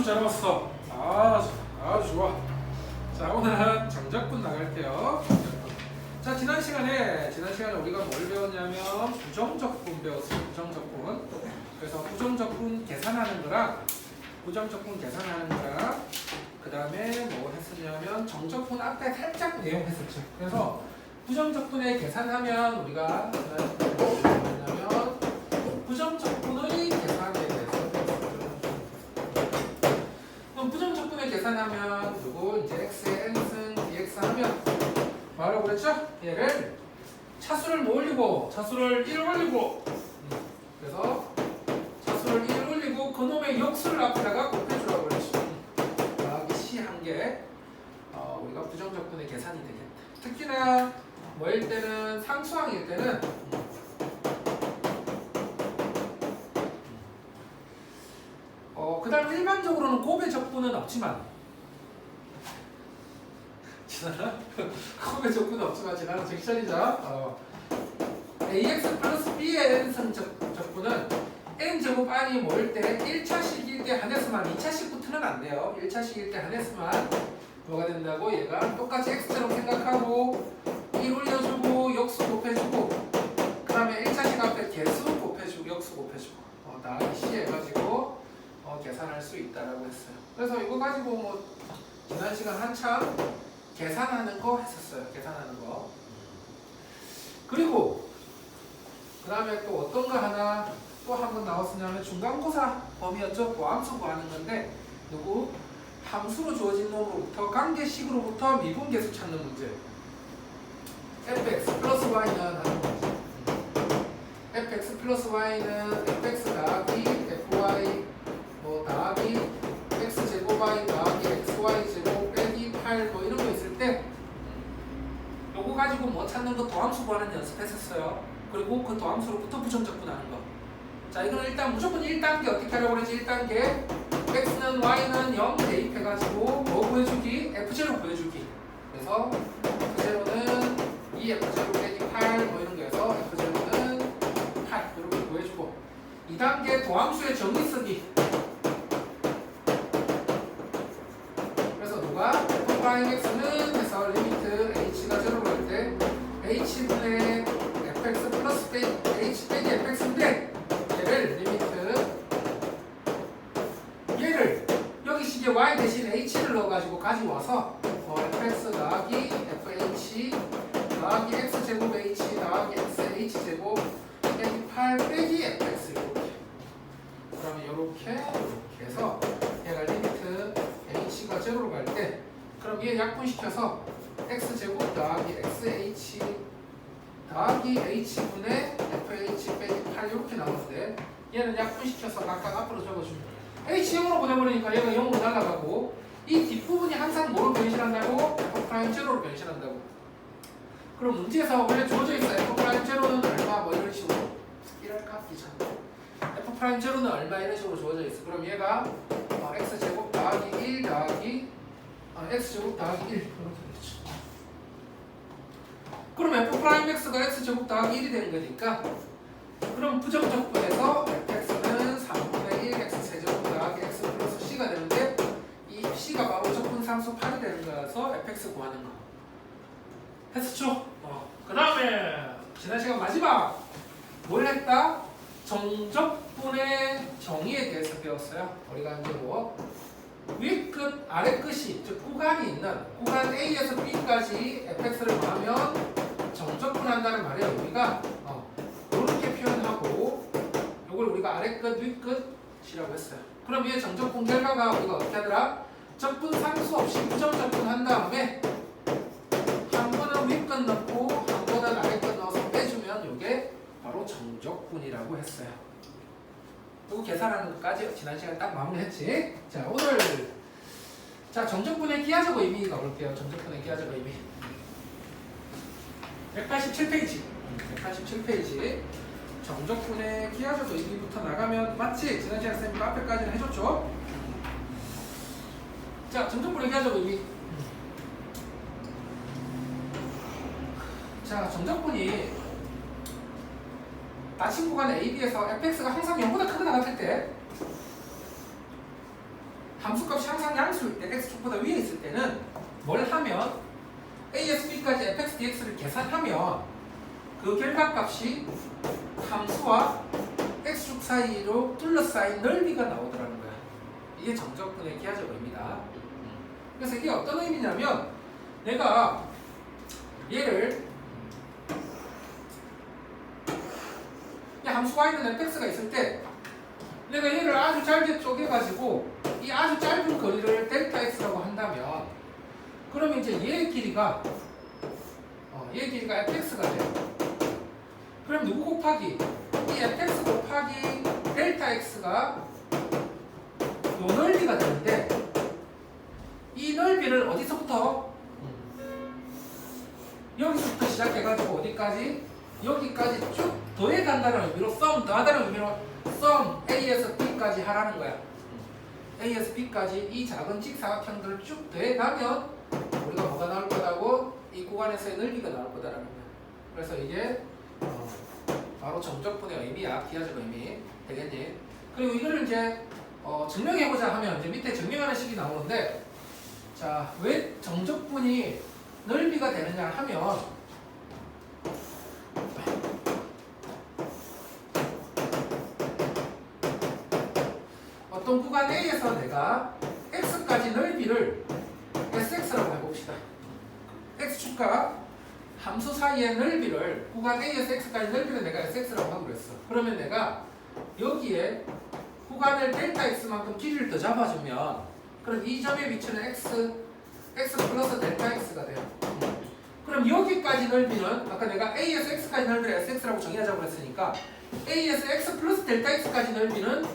잘 왔어. 아주 좋아. 자, 오늘은 정적분 나갈게요. 자, 지난 시간에 우리가 뭘 배웠냐면 부정적분 배웠어요. 부정적분. 그래서 부정적분 계산하는 거랑 그 다음에 뭐 했었냐면 정적분 앞에 살짝 내용 했었죠. 그래서 부정적분에 계산하면 우리가 뭐냐면 부정적분의 계산에 대해서 그럼 부정적분에 계산하면 누구 이제 x의 n승 dx 하면 뭐라고 그랬죠? 얘를 차수를 뭐 올리고 차수를 1 올리고 그래서 차수를 1 올리고 그놈의 역수를 앞에다가 곱해주라고 그랬죠. 더하기 c 한 개 우리가 부정적분의 계산이 되겠다. 특히나 뭐일 때는 상수항일 때는 그 다음 일반적으로는 곱의 적분은 없지만 곱의 적분은 없지만 지나는 섹션이죠. ax 플러스 b의 n승 적분은 n제곱 안이 모일 때 1차식일 때 한해서만 2차식부터는 안 돼요. 1차식일 때 한해서만 뭐가 된다고? 얘가 똑같이 x처럼 생각하고 1 올려주고 역수 곱해주고 그 다음에 1차식 앞에 개수 곱해주고 역수 곱해주고 나가기 c 해가지고 계산할 수 있다라고 했어요. 그래서 이거 가지고 뭐 지난 시간 한참 계산하는 거 했었어요. 계산하는 거. 그리고 그 다음에 또 어떤 거 하나 또 한 번 나왔었냐면 중간고사 범위였죠. 뭐 함수 구하는 건데 누구? 함수로 주어진 놈으로부터 관계식으로부터 미분계수 찾는 문제. fx 플러스 y는 하는 문제. fx 플러스 y는 fx 더하기 fy 더하기 x제곱 y 더하기 xy제곱 빼기 8 뭐 이런 거 있을 때 요거 가지고 뭐 찾는 거 도함수 구하는 연습했었어요. 그리고 그 도함수로부터 부정적분하는 거. 자, 이거는 일단 무조건 1단계 어떻게 하려고 그러지? 1단계 x는 y는 0 대입해가지고 뭐 구해주기? f0 구해주기. 그래서 f0는 2f0 빼기 8 뭐 이런 거에서 f0는 8 이렇게 구해주고 2단계 도함수의 정의 쓰기. f'x는 해서 리미트 h가 0로 갈 때 h분의 fx 플러스 h 빼기 fx인데 얘를 리미트 얘를 여기 식에 y 대신 h를 넣어가지고 가져와서 fx 더하기 fh 더하기 x제곱 h 더하기 xh제곱 빼기 8 빼기 fx 이렇게 그러면 이렇게 해서 얘가 리미트 h가 0로 갈 때 그럼 얘 약분시켜서 x제곱 더하기 xh 더하기 h분의 fh 빼기 8 이렇게 나오는데 얘는 약분시켜서 각각 앞으로 적어주면 h 0으로 보내버리니까 얘가 0으로 날아가고 이 뒷부분이 항상 뭐로 변신한다고? f'0로 변신한다고. 그럼 문제에서 원래 주어져 있어요. f'0는 얼마 뭐 이런 식으로 이랄까? 귀찮아. f'0는 얼마 이런 식으로 주어져 있어. 그럼 얘가 x제곱 더하기 1 더하기 x제곱 더하기 1 이렇게 되죠. 그럼 f'x가 x제곱 더하기 1이 되는 거니까 그럼 부정적분에서 fx는 3분의 1 x세제곱 더하기 x 플러스 c가 되는데 이 c가 바로 적분상수 8이 되는 거라서 fx 구하는 거 했었죠? 그 다음에 지난 시간 마지막 뭘 했다? 정적분의 정의에 대해서 배웠어요. 우리가 이제 뭐 윗끝, 아래끝이 즉 구간이 있는 구간 A에서 B까지 fx를 구하면 정적분한다는 말이에요. 우리가 이렇게 표현하고 이걸 우리가 아래끝, 윗끝이라고 했어요. 그럼 이 정적분 결과가 우리가 어떻게 하더라? 적분 상수 없이 부정적분 한 다음에 한 번은 윗끝 넣고 한 번은 아래끝 넣어서 빼주면 이게 바로 정적분이라고 했어요. 이거 계산하는 것까지 지난 시간에 딱 마무리했지. 자, 오늘 정적분의 기하적 의미 가볼게요. 정적분의 기하적 의미 187페이지 187페이지 정적분의 기하적 의미부터 나가면 맞지? 지난 시간 쌤이 앞에까지는 해줬죠? 자, 정적분의 기하적 의미. 자, 정적분이 닫힌 구간 AB에서 fx가 항상 0보다 크거나 같을 때 함수 상수일 때, x축보다 위에 있을 때는 뭘 하면 a에서 b까지 fx dx를 계산하면 그 결과값이 함수와 x축 사이로 둘러싸인 넓이가 나오더라는 거야. 이게 정적분의 기하적 의미다. 그래서 이게 어떤 의미냐면 내가 얘를 이 함수 y는 fx가 있을 때 내가 얘를 아주 짧게 쪼개가지고 이 아주 짧은 거리를 델타 x라고 한다면 그러면 이제 얘의 길이가 fx가 돼요. 그럼 누구 곱하기? 이 fx 곱하기 델타 x가 요 넓이가 되는데 이 넓이를 어디서부터? 여기서부터 시작해가지고 어디까지? 여기까지 쭉 더해간다는 의미로 더하다는 의미로 A에서 B까지 하라는 거야. A에서 B까지 이 작은 직사각형들을 쭉 더해가면 우리가 뭐가 나올 거다고? 이 구간에서의 넓이가 나올 거다라는 거야. 그래서 이게 바로 정적분의 의미야. 기하적 의미. 되겠니? 그리고 이거를 이제 증명해보자 하면 이제 밑에 증명하는 식이 나오는데 자, 왜 정적분이 넓이가 되느냐 하면 어떤 구간 A에서 내가 x까지 넓이를 sx라고 해봅시다. x축과 함수 사이의 넓이를 구간 A에서 x까지 넓이를 내가 sx라고 하고 그랬어. 그러면 내가 여기에 구간을 델타 x만큼 길이를 더 잡아주면 그럼 이 점의 위치는 x 플러스 델타 x가 돼요. 그럼 여기까지 넓이는 아까 내가 A에서 x까지 넓이를 sx라고 정의하자고 했으니까 A에서 x 플러스 델타 x까지 넓이는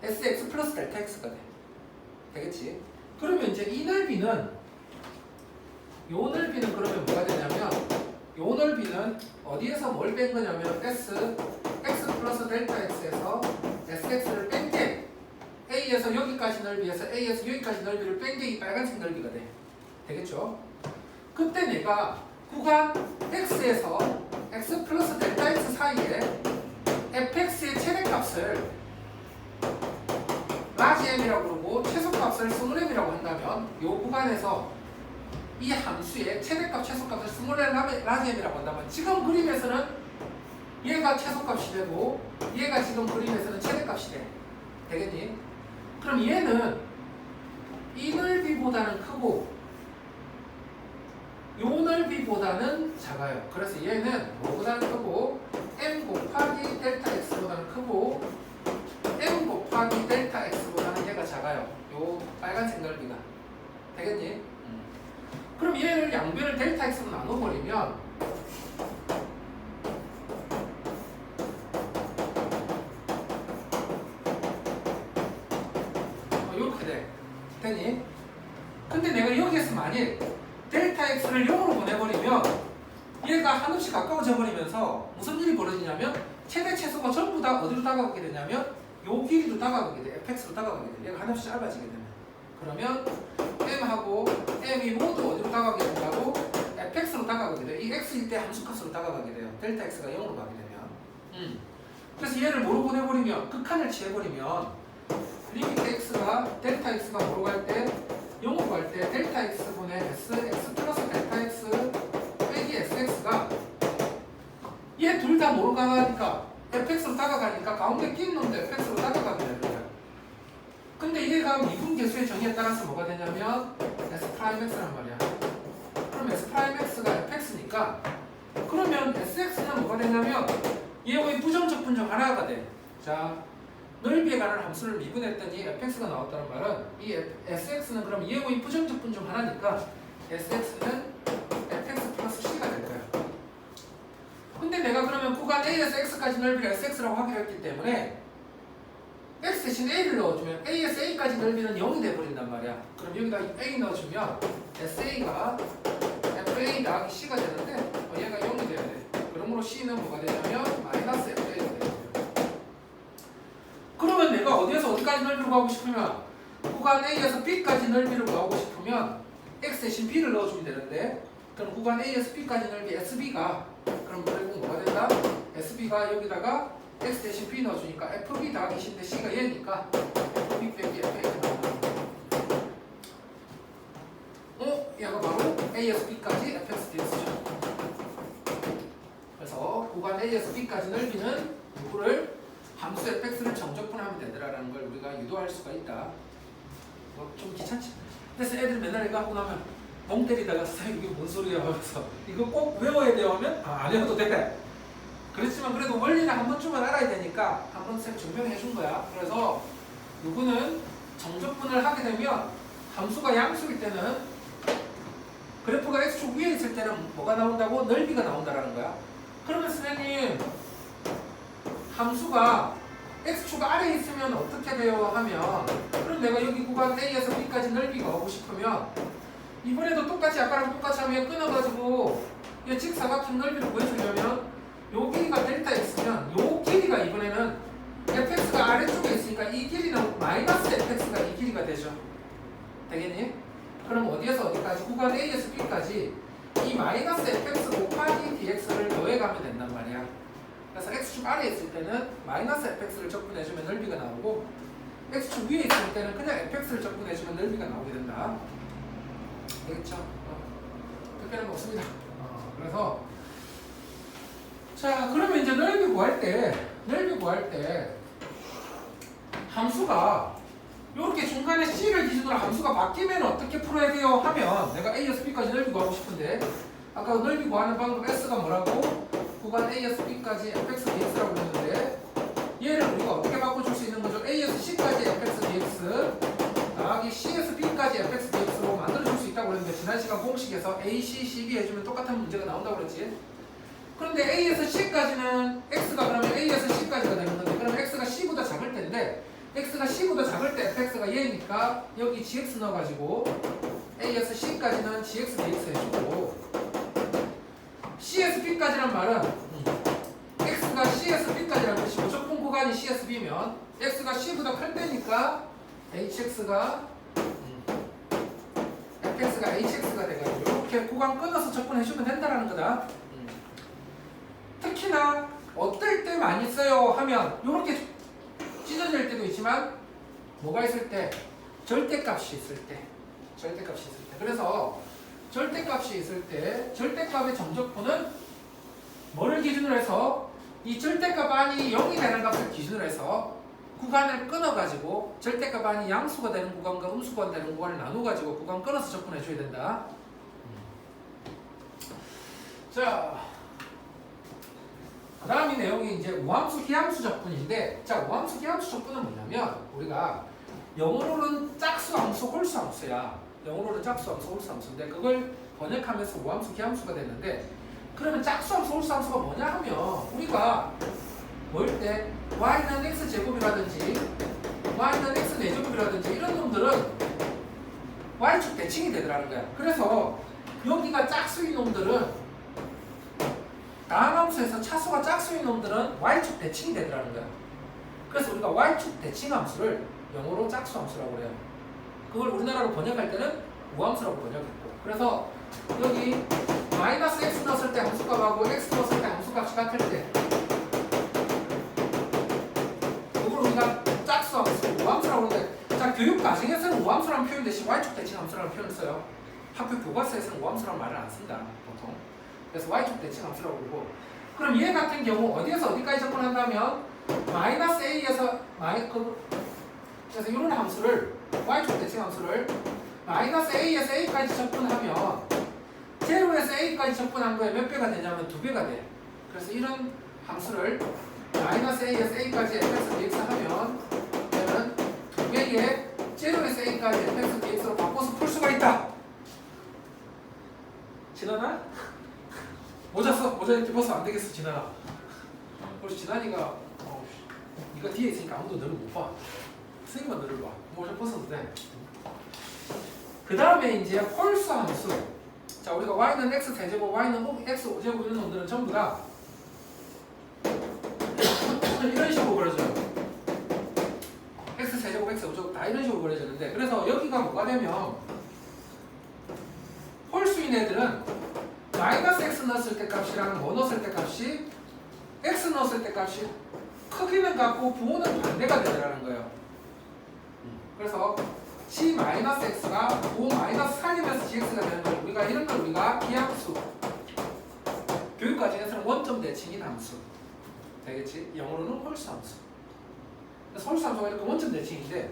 sx 플러스 델타 x가 돼. 되겠지? 그러면 이제 이 넓이는 요 넓이는 그러면 뭐가 되냐면 요 넓이는 어디에서 뭘 뺀 거냐면 x 플러스 델타 x에서 sx를 뺀 게 A에서 여기까지 넓이에서 A에서 여기까지 넓이를 뺀 게 이 빨간색 넓이가 돼. 되겠죠? 그때 내가 구간 x에서 x 플러스 델타 x 사이에 fx의 최대값을 라지 m이라고 그러고 최소값을 스몰 m이라고 한다면 이 구간에서 이 함수의 최대값 최소값을 스몰 m 라지 m이라고 한다면 지금 그림에서는 얘가 최소값이 되고 얘가 지금 그림에서는 최대값이 돼. 되겠니? 그럼 얘는 이 넓이보다는 크고 요 넓이보다는 작아요. 그래서 얘는 뭐보다는 크고 m 곱하기 델타 x보다는 크고 m 곱하기 델타 x보다는 얘가 작아요. 요 빨간색 넓이가. 되겠니? 그럼 얘를 양변을 델타 x로 나눠버리면 이렇게 돼. 되니? 근데 내가 여기에서 만일 델타 x를 0으로 보내버리면 얘가 한없이 가까워져 버리면서 무슨 일이 벌어지냐면 최대 최소가 전부 다 어디로 다가가게 되냐면 요 길이로 다가가게 돼. fx로 다가가게 돼. 얘가 한없이 짧아지게 되면. 그러면 m하고 m이 모두 어디로 다가가게 된다고? fx로 다가가게 돼. 이 x일 때 함수값으로 다가가게 돼요. 델타 x가 0으로 가게 되면. 그래서 얘를 뭐로 보내버리면 극한을 취해버리면 리미트 x가 델타 x가 뭐로 갈 때? 0으로 갈 때 델타 x분의 x 플러스 델타 x 빼기 sx가 얘 둘 다 뭐로 가니까 fx로 다가가니까 가운데 낀 놈도 fx로 다가가게 되는 거야. 근데 얘가 미분계수의 정의에 따라서 뭐가 되냐면 s'란 말이야. 그럼 s'가 fx니까 그러면 sx는 뭐가 되냐면 얘의 부정적 분정 하나가 돼. 자, 넓이에 관한 함수를 미분했더니 fx가 나왔다는 말은 이 sx는 그럼 얘의 부정적 분정 하나니까 sx는 fx 플러스 c가 될 거야. 근데 내가 그러면 구간 A에서 X까지 넓이를 SX라고 하기로 했기 때문에 X 대신 A를 넣어주면 A에서 A까지 넓이는 0이 돼버린단 말이야. 그럼 여기다 A 넣어주면 SA가 FA 더하기 C가 되는데 얘가 0이 돼야 돼. 그러므로 C는 뭐가 되냐면 마이너스 FA가 돼요. 그러면 내가 어디에서 어디까지 넓이로 가고 싶으면 구간 A에서 B까지 넓이로 가고 싶으면 X 대신 B를 넣어주면 되는데 그럼 구간 A에서 B까지 넓이 SB가 그럼 결국 뭐가 된다? SB가 여기다가 X 대신 B 넣어주니까 FB 더하기 C인데 C가 얘니까 FB 빼기 FA가 나온다. A에서 B까지 fx dx죠. 그래서 구간 A에서 B까지 넓이는 누구를 함수 fx를 정적분하면 되더라라는 걸 우리가 유도할 수가 있다. 뭐 좀 귀찮지. 그래서 애들 맨날 이거 하고 나면 멍 때리다가 선생님 이게 뭔 소리야 하면서 이거 꼭 외워야 돼요 하면 안 외워도 돼. 그렇지만 그래도 원리는 한 번쯤은 알아야 되니까 한 번 쌤 증명해 준 거야. 그래서 누구는 정적분을 하게 되면 함수가 양수일 때는 그래프가 x축 위에 있을 때는 뭐가 나온다고? 넓이가 나온다라는 거야. 그러면 선생님 함수가 x축 아래에 있으면 어떻게 돼요? 하면 그럼 내가 여기 구간 A에서 B까지 넓이가 오고 싶으면 이번에도 똑같이 아까랑 똑같이 하면 끊어가지고 이 직사각형 넓이를 구해주려면 요 길이가 델타 x면 요 길이가 이번에는 fx가 아래쪽에 있으니까 이 길이는 마이너스 fx가 이 길이가 되죠. 되겠니? 그럼 어디에서 어디까지? 구간 A에서 B까지 이 마이너스 fx 곱하기 dx를 더해가면 된단 말이야. 그래서 x축 아래에 있을 때는 마이너스 fx를 적분해주면 넓이가 나오고 x축 위에 있을 때는 그냥 fx를 적분해주면 넓이가 나오게 된다. 되겠죠? 특별한 거 없습니다. 그래서 자 그러면 이제 넓이 구할 때 함수가 이렇게 중간에 c를 기준으로 함수가 바뀌면 어떻게 풀어야 돼요? 하면 내가 A에서 B까지 넓이 구하고 싶은데 아까 넓이 구하는 방법 S가 뭐라고? 구간 A에서 B까지 fx dx라고 했는데 얘를 우리가 어떻게 바꿔줄 수 있는 거죠? A에서 C까지 fx dx 더하기 C에서 B까지 fx dx로 만들어줄 수 있다고 그랬는데 지난 시간 공식에서 A, C, C, B 해주면 똑같은 문제가 나온다고 그랬지. 그런데 A에서 C까지는 X가 그러면 A에서 C까지가 되는 건데 그러면 X가 C보다 작을 텐데 X가 C보다 작을 때 fx가 얘니까 여기 gx 넣어가지고 A에서 C까지는 gx dx 해주고 C에서 B까지란 말은 X가 C에서 B까지라는 뜻이고 적분 구간이 C에서 B면 X가 C보다 클 때니까 HX가 fx가 hx가 돼가지고 이렇게 구간 끊어서 접근해주면 된다라는 거다. 특히나 어떨 때 많이 써요 하면 이렇게 찢어질 때도 있지만 뭐가 있을 때? 절대값이 있을 때. 그래서 절대값이 있을 때 절대값의 정적분은 뭐를 기준으로 해서 이 절대값 안이 0이 되는 값을 기준으로 해서 구간을 끊어가지고 절대값 안이 양수가 되는 구간과 음수가 되는 구간을 나눠가지고 구간 끊어서 접근해줘야 된다. 자, 그 다음 이 내용이 이제 우함수, 희함수 적분인데 자, 우함수, 희함수 적분은 뭐냐면 우리가 영어로는 짝수 함수, 홀수 함수야. 영어로는 짝수 함수, 홀수 함수인데 그걸 번역하면서 우함수, 희함수가 됐는데 그러면 짝수 함수, 홀수 함수가 뭐냐 하면 우리가 뭐일 때 y는 x제곱이라든지 y는 x 4제곱이라든지 이런 놈들은 y축 대칭이 되더라는 거야. 그래서 여기가 짝수인 놈들은 다음 함수에서 차수가 짝수인 놈들은 y축 대칭이 되더라는 거야. 그래서 우리가 y축 대칭 함수를 영어로 짝수 함수라고 그래요. 그걸 우리나라로 번역할 때는 우함수라고 번역했고 그래서 여기 마이너스 x 넣었을 때 함수값하고 x 넣었을 때 함수값이 같을 때 이걸 우리가 짝수 함수, 우함수라고 하는데 자, 교육 과정에서는 우함수라는 표현 대신 y축 대칭 함수라는 표현을 써요. 학교 교과서에서는 우함수라는 말을 안 쓴다 보통. 그래서 y축 대칭 함수라고 그러고 그럼 얘 같은 경우 어디에서 어디까지 접근한다면 마이너스 a에서 그래서 이런 함수를 y축 대칭 함수를 마이너스 a에서 a까지 접근하면 제로에서 a까지 접근한 거에 몇 배가 되냐면 2배가 돼. 그래서 이런 함수를 마이너스 a에서 a까지 fx dx 하면 얘는 2배의 제로에서 a까지 fx dx로 바꿔서 풀 수가 있다. 지나나? 모자 써. 모자 이렇게 벗어 안 되겠어. 지나나. 그래서 지난이가 네가 뒤에 있으니까 아무도 너를 못 봐. 선생님만 너를 봐. 모자 벗어도 돼. 그 다음에 이제 홀수 함수. 자, 우리가 y는 x 세제곱, y는 x 5제곱 이런 놈들은 전부 다 이런 식으로 그려져요. x 세제곱, x 5제곱 다 이런 식으로 그려지는데 그래서 여기가 뭐가 되면 홀수인 애들은 마이너스 x 넣었을 때 값이랑 뭐 넣었을 때 값이 x 넣었을 때 값이 크기는 같고 부호는 반대가 되더라는 거예요. 그래서 g-x가 5 마이너스 4이면서 gx가 되는 걸 우리가 이런 걸 우리가 기함수 교육과정에서는 원점 대칭인 함수 되겠지? 영어로는 홀수 함수. 그래서 홀수 함수가 이렇게 원점 대칭인데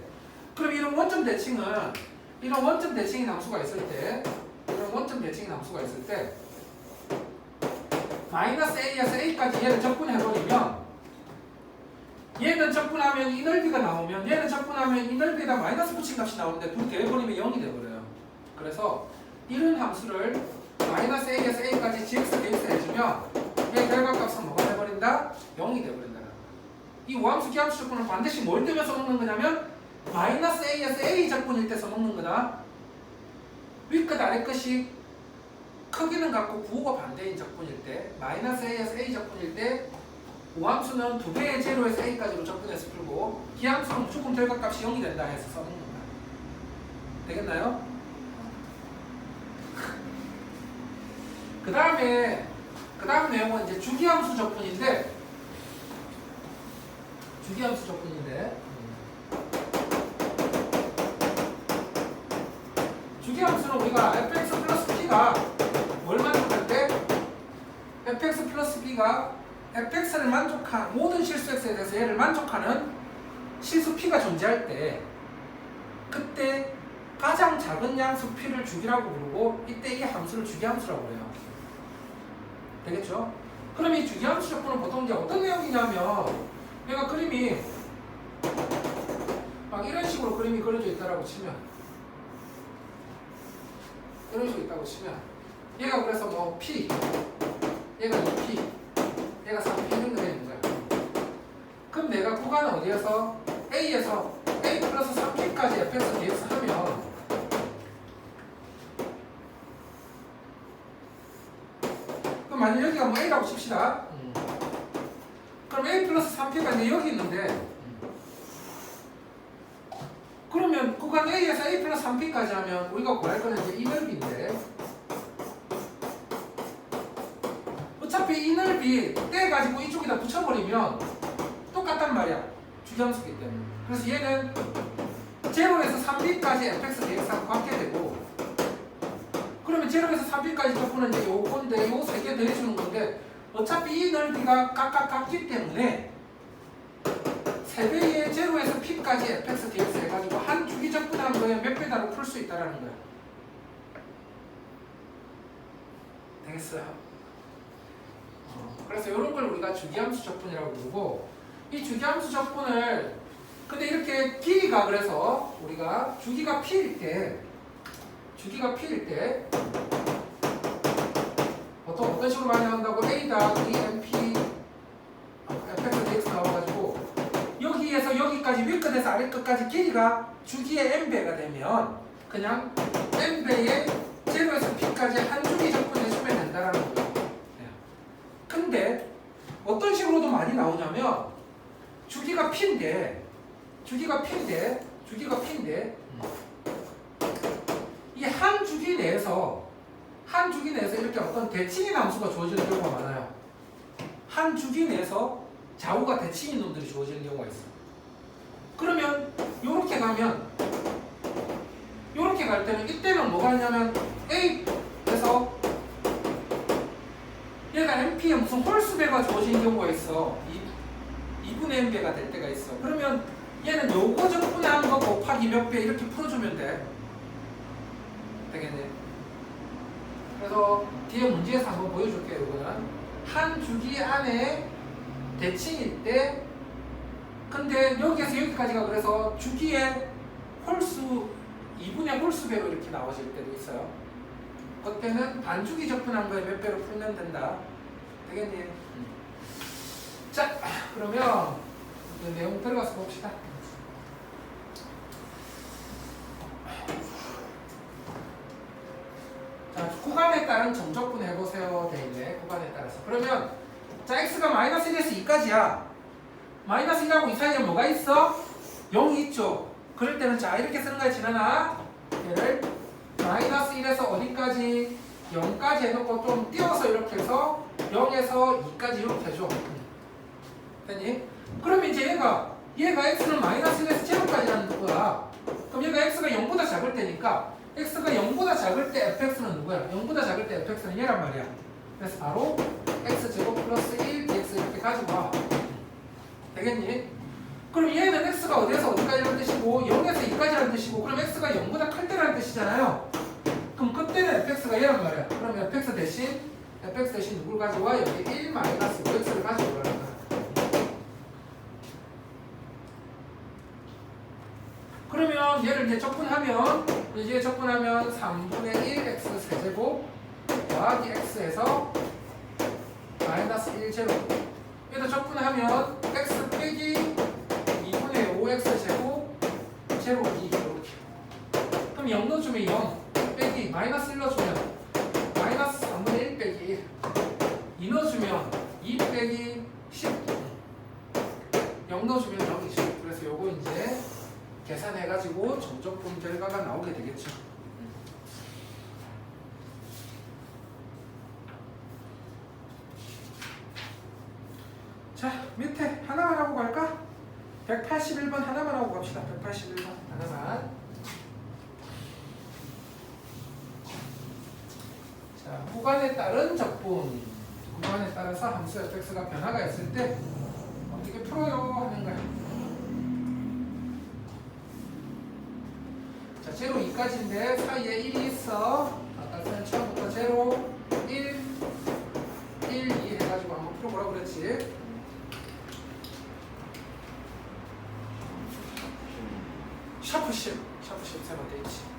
그럼 이런 원점 대칭인 함수가 있을 때 마이너스 a에서 a까지 얘를 적분해버리면 얘는 적분하면 이 넓이가 나오면 얘는 적분하면 이 넓이에다 마이너스 붙인 값이 나오는데 둘 더해버리면 0이 돼버려요. 그래서 이런 함수를 마이너스 a에서 a까지 gx dx 해주면 얘 결과값은 뭐가 돼버린다? 0이 돼버린다. 이 우함수 기함수 적분을 반드시 뭘 되면서 먹는 거냐면 마이너스 a에서 a 적분일 때 써먹는 거다. 윗끝 아래끝이 크기는 같고 부호가 반대인 적분일 때 마이너스 a에서 a 적분일 때 우함수는 2배의 제로에서 a까지로 적분해서 풀고 기함수는 무조건 결과값이 0이 된다 해서 써먹는 거야. 되겠나요? 그 다음 내용은 이제 주기함수 적분인데 주기함수는 우리가 fx 플러스 b가 뭘 만족할 때 fx 플러스 b가 fx를 만족한 모든 실수 x에 대해서 얘를 만족하는 실수 p가 존재할 때 그때 가장 작은 양수 p를 주기라고 부르고 이때 이 함수를 주기함수라고 해요. 되겠죠? 그럼 이 주기함수 적분은 보통 이제 어떤 내용이냐면 얘가 그림이 막 이런 식으로 그림이 그려져 있다라고 치면 이런 식으로 있다고 치면 얘가 그래서 뭐 p 얘가 2p 얘가 3p 정도 되는 거야. 그럼 내가 구간은 어디에서 a에서 a 플러스 3p까지 fx dx 하면 그럼 만약 여기가 뭐 a라고 칩시다. 그럼 a 플러스 3p가 이제 여기 있는데 그러면 구간 a에서 a 플러스 3p까지 하면 우리가 구할 거는 이제 이 넓이인데 어차피 이 넓이 떼가지고 이쪽에다 붙여버리면 똑같단 말이야. 주기함수기 때문에. 그래서 얘는 제로에서 3b까지 fx dx하고 같게 되고 그러면 제로에서 3b까지 적분은 이제 요건데 요 세 개 더해주는 건데 어차피 이 넓이가 각각 같기 때문에 3배의 제로에서 p까지 fx dx 해가지고 한 주기 적분하는 거에 몇 배다로 풀 수 있다라는 거야. 되겠어요? 그래서 이런 걸 우리가 주기함수 적분이라고 부르고 이 주기함수 적분을 근데 이렇게 길이가 그래서 우리가 주기가 p일 때 보통 어떤 식으로 많이 한다고 a 더하기 mp fx dx 나와가지고 여기에서 여기까지 윗끝에서 아래끝까지 길이가 주기의 n배가 되면 그냥 n배의 제로에서 p까지 한 주기 적분해주면 된다라는 거예요. 근데 어떤 식으로도 많이 나오냐면 주기가 p인데 이 한 주기 내에서 이렇게 어떤 대칭인 함수가 주어지는 경우가 많아요. 한 주기 내에서 좌우가 대칭인 놈들이 주어지는 경우가 있어. 그러면 요렇게 갈 때는 이때는 뭐가 있냐면 A에서 얘가 MP에 무슨 홀수배가 주어지는 경우가 있어. 2분의 N배가 될 때가 있어. 그러면 얘는 요거 적분한 거 곱하기 몇 배 이렇게 풀어주면 돼. 되겠네. 그래서 뒤에 문제에서 한번 보여줄게요. 이거는 한 주기 안에 대칭일 때 근데 여기에서 여기까지가 그래서 주기의 홀수 2분의 홀수배로 이렇게 나와질 때도 있어요. 그때는 반주기 적분한 거에 몇 배로 풀면 된다. 되겠니? 자, 그러면 그 내용 들어가서 봅시다. 자, 구간에 따른 점적분 해보세요. 돼 있네. 구간에 따라서. 그러면 자, x가 마이너스 1에서 2까지야. 마이너스 1하고 2 사이에 뭐가 있어? 0이 있죠. 그럴 때는 자, 이렇게 쓰는 거야. 지나나 얘를 마이너스 1에서 어디까지? 0까지 해놓고 좀 띄워서 이렇게 해서 0에서 2까지 이렇게 해줘. 됐니? 그러면 이제 얘가 x는 마이너스 1에서 제로까지라는 거야. 그럼 얘가 x가 0보다 x가 0보다 작을 때 fx는 누구야? 0보다 작을 때 fx는 얘란 말이야. 그래서 바로 x제곱 플러스 1 dx 이렇게 가지고 와. 되겠니? 그럼 얘는 x가 어디에서 어디까지라는 뜻이고 0에서 2까지라는 뜻이고 그럼 x가 0보다 클 때라는 뜻이잖아요. 그럼 그때는 fx가 얘란 말이야. 그럼 fx 대신 누굴 가지고 와? 여기 1 마이너스 5x를 가지고 오라는 거야. 그러면 얘를 이제 적분하면 3분의 1 x 세제곱 더하기 x에서 마이너스 1 제로. 얘도 적분하면 x 빼기 2분의 5x 제곱 제로 2 이렇게. 그럼 0 넣어주면 0 빼기 마이너스 1 넣어주면 마이너스 3분의 1 빼기 1 2 넣어주면 2 빼기 10 0 넣어주면 0이지. 그래서 요거 이제 계산해가지고 정적분 결과가 나오게 되겠죠. 자, 밑에 하나만 하고 갈까? 181번 하나만 하고 갑시다. 181번 하나만. 자, 구간에 따른 적분. 구간에 따라서 함수 fx가 변화가 있을 때 어떻게 풀어요? 하는 거야. 자, 제로 2까지인데 사이에 1이 있어. 아까 전 처음부터 제로, 1, 1, 2 해가지고 한번 풀어보라고 그랬지. 샤프 10 세 번째 있지.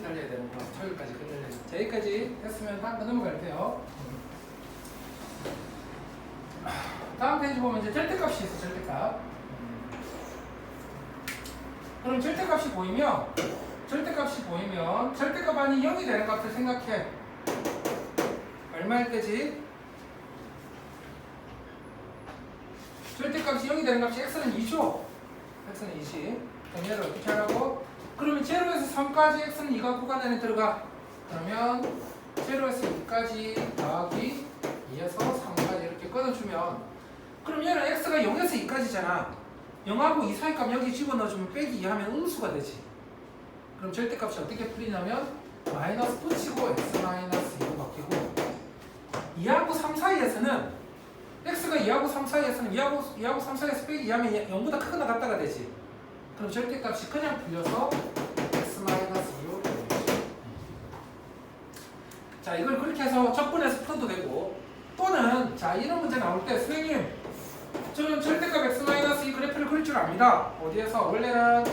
쭉 달려야 되는구나. 토요일까지 끝내려면. 자, 여기까지 했으면 다음 거 넘어갈게요. 다음 페이지 보면 이제 절대값이 있어, 절대값. 그럼 절대값이 보이면 절대값 아닌 0이 되는 값을 생각해. 얼마일 때지? 절대값이 0이 되는 값이 x는 2죠. x는 2지. 그럼 얘를 어떻게 하라고? 그러면 0에서 3까지 x는 2가 구간 안에 들어가. 그러면 0에서 2까지 더하기 2에서 3까지 이렇게 끊어주면, 그럼 얘는 x가 0에서 2까지잖아. 0하고 2 사이 값 여기 집어넣어주면 빼기 2 하면 음수가 되지. 그럼 절대값이 어떻게 풀리냐면 마이너스 붙이고 x 마이너스 2로 바뀌고, 2하고 3 사이에서는 x가 2하고 3 사이에서는 2하고 3 사이에서 빼기 2 하면 0보다 크거나 같다가 되지. 그럼 절대값이 그냥 풀려서 x 마이너스 2로 되지. 자, 이걸 그렇게 해서 적분해서 풀어도 되고, 또는 자, 이런 문제 나올 때 선생님 저는 절대값 x 마이너스 2 그래프를 그릴 줄 압니다. 어디에서? 원래는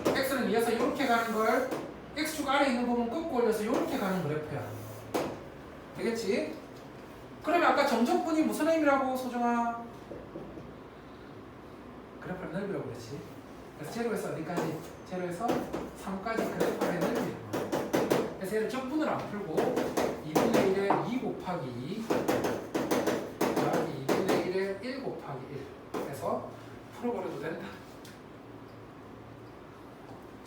x는 2에서 이렇게 가는 걸 x축 아래에 있는 부분 꺾고 올려서 이렇게 가는 그래프야. 되겠지? 그러면 아까 정적분이 무슨 의미라고, 소정아? 그래프를 넓이라고 그랬지. 그래서 제로에서 어디까지? 제로에서 3까지 그래프의 넓이. 그래서 얘를 적분을 안 풀고 2분의 1에 2 곱하기 2 더하기 2분의 1에 1 곱하기 1 해서 풀어버려도 된다.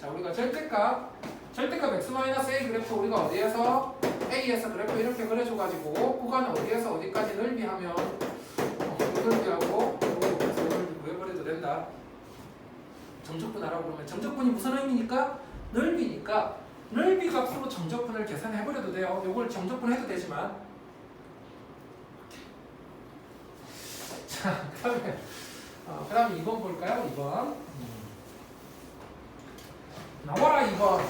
자, 우리가 절대값 x-a 그래프 우리가 어디에서? A에서 그래프 이렇게 그려줘가지고 구간은 어디에서 어디까지 넓이하면 이 넓이하고 여기서 넓이 구해버려도 된다. 정적분 하라고 그러면 정적분이 무슨 의미니까? 넓이니까 넓이 값으로 정적분을 계산해버려도 돼요. 이걸 정적분 해도 되지만. 자, 그 다음에 2번 볼까요? 2번. 나와라 2번.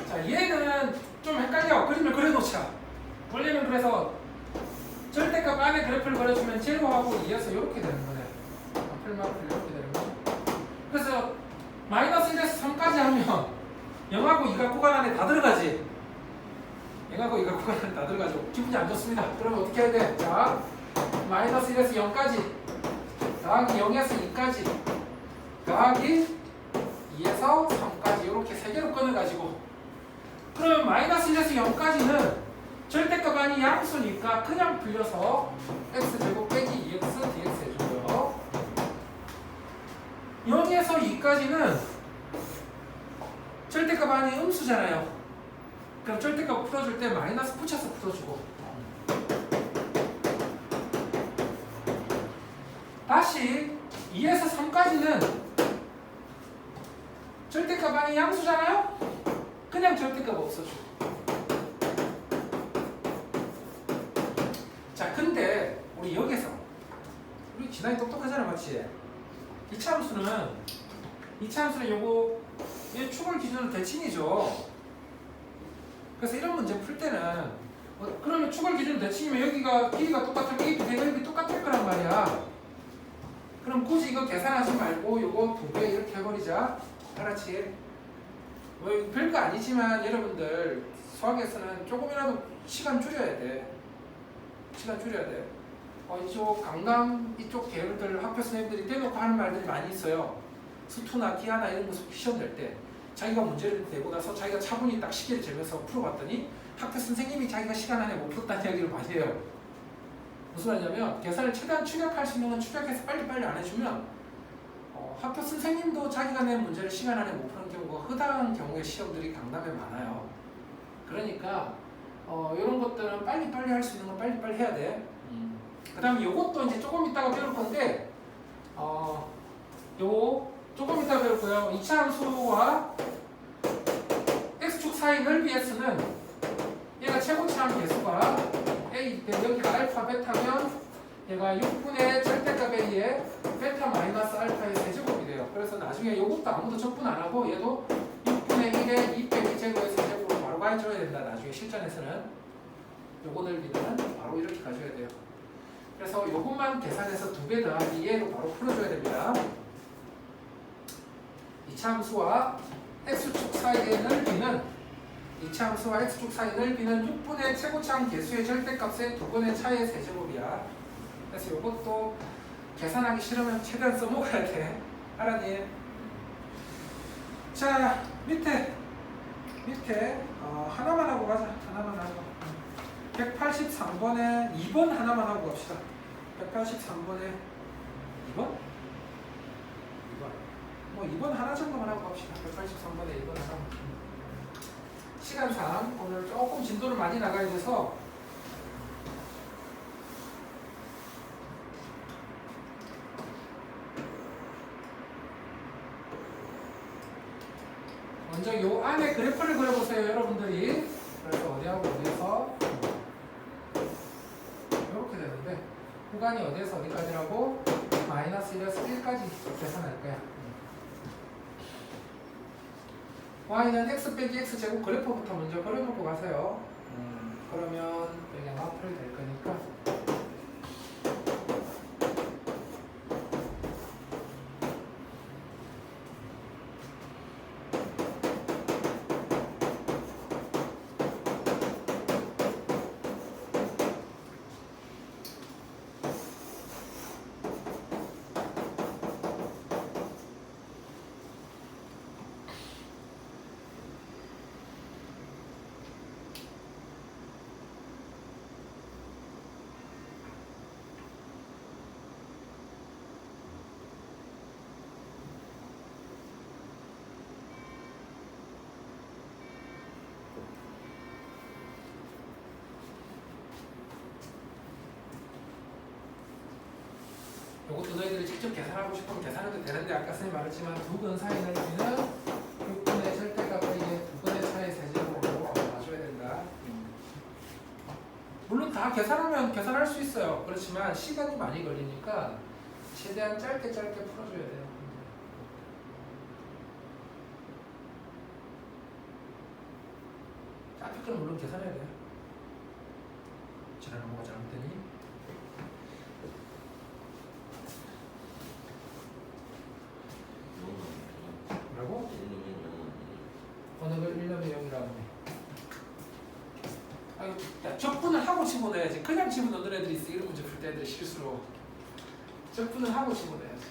자, 얘는 좀 헷갈려. 그림을 그려놓자. 원래는 그래서 절대값 안에 그래프를 그려주면 제로하고 2에서 이렇게 되는 거네. 앞을만 이렇게 되는 거. 그래서 마이너스 1에서 3까지 하면 0하고 2가 구간 안에 다 들어가지. 0하고 2가 구간 안에 다 들어가죠. 기분이 안 좋습니다. 그러면 어떻게 해야 돼? 자, 마이너스 1에서 0까지 더하기 0에서 2까지 더하기 2에서 3까지 이렇게 세 개로 끊어가지고, 그러면 마이너스 1에서 0까지는 절대값 아닌 양수니까 그냥 풀려서 x제곱 빼기 2x dx 해주고요. 0에서 2까지는 절대값 아닌 음수잖아요. 그럼 절대값 풀어줄 때 마이너스 붙여서 풀어주고, 다시 2에서 3까지는 절대값 아닌 양수잖아요? 그냥 절대값 없어주고. 자, 근데 우리 여기서 우리 진환이 똑똑하잖아, 맞지? 이차함수는 요거 얘 축을 기준으로 대칭이죠. 그래서 이런 문제 풀 때는 그러면 축을 기준으로 대칭이면 여기가 길이가 똑같으면 이 대넓이 똑같을 거란 말이야. 그럼 굳이 이거 계산하지 말고 요거 2배 이렇게 해버리자. 알았지? 뭐 별거 아니지만 여러분들 수학에서는 조금이라도 시간 줄여야 돼. 이쪽 강남 이쪽 계열들 학교 선생님들이 대놓고 하는 말들이 많이 있어요. 수투나 기하나 이런 거 시험 낼 때 자기가 문제를 내고 나서 자기가 차분히 딱 시계를 재면서 풀어봤더니 학교 선생님이 자기가 시간 안에 못 풀었다는 이야기를 많이 해요. 무슨 말이냐면 계산을 최대한 축약할 수 있는 건 축약해서 빨리빨리 안 해주면 학교 선생님도 자기가 낸 문제를 시간 안에 못 푸는 경우가 흔한 경우의 시험들이 강남에 많아요. 그러니까 이런 것들은 빨리빨리 할 수 있는 건 빨리빨리 해야 돼. 그 다음에 요것도 이제 조금 이따가 배울 건데 요거 조금 이따가 배울 거예요. 이차함수와 x축 사이 넓이 s는 얘가 최고치라는 개수가 a, 여기가 알파 베타면 얘가 6분의 절대값 a에 베타 마이너스 알파의 세제곱이 돼요. 그래서 나중에 이것도 아무도 적분 안 하고 얘도 6분의 1에 2 빼기 제곱의 세제곱으로 바로 가져야 된다. 나중에 실전에서는 요거 넓이는 바로 이렇게 가져야 돼요. 그래서 요것만 계산해서 2배 더하기 얘로 바로 풀어줘야 됩니다. 이차 함수와 x축 사이의 넓이는 이차 함수와 x축 사이의 넓이는 6분의 최고차항 개수의 절대값의 2분의 차이의 세제곱이야. 그래서 이것도 계산하기 싫으면 최대한 써먹어야 돼. 알았니? 자, 밑에 하나만 하고 가자. 하나만 하고. 183번에 2번 하나만 하고 갑시다. 183번에 2번? 2번. 뭐 2번 하나 정도만 하고 갑시다. 183번에 2번 하나. 시간상 오늘 조금 진도를 많이 나가야 돼서 먼저 요 안에 그래프를 그려보세요, 여러분들이. 그래서 어디하고 어디에서 이렇게 되는데 구간이 어디에서 어디까지라고? 마이너스 1에서 1까지 계산할 거야. y는 x 빼기 x 제곱 그래프부터 먼저 그려놓고 가세요. 그러면 여기 마플이 될 거니까. 이것도 너희들이 직접 계산하고 싶으면 계산해도 되는데 아까 선생님이 말했지만 두 근 사이 넓이는 6분의 절대값의 2분의 차의 세제곱으로 봐줘야 된다. 물론 다 계산하면 계산할 수 있어요. 그렇지만 시간이 많이 걸리니까 최대한 짧게 풀어줘야 돼요. 짧게 건 물론 계산해야 돼요. 지난번 뭐가 잘못되니? 뭐라고? 어느 걸 1념의 0이라고 해. 아유, 야, 적분을 하고 집어넣어야지. 그냥 집어넣는 애들이 있어. 이런 문제 풀 때 애들이 실수로. 적분을 하고 집어넣어야지.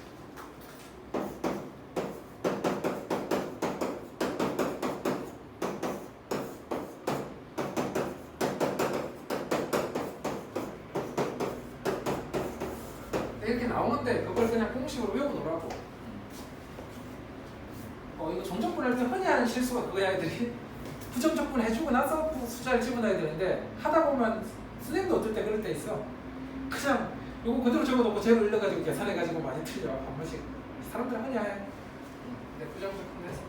이렇게 나오는데 그걸 그냥 공식으로 외워놓으라고. 이거 정적분 할 때 흔히 하는 실수가 그거야. 애들이 부정적분 해주고 나서 숫자를 집어넣어야 되는데 하다 보면 선생님도 어떨 때 그럴 때 있어. 그냥 요거 그대로 적어놓고 제로 일러가지고 계산해가지고 많이 틀려. 한 번씩 사람들 흔히 해. 근데 부정적분 해서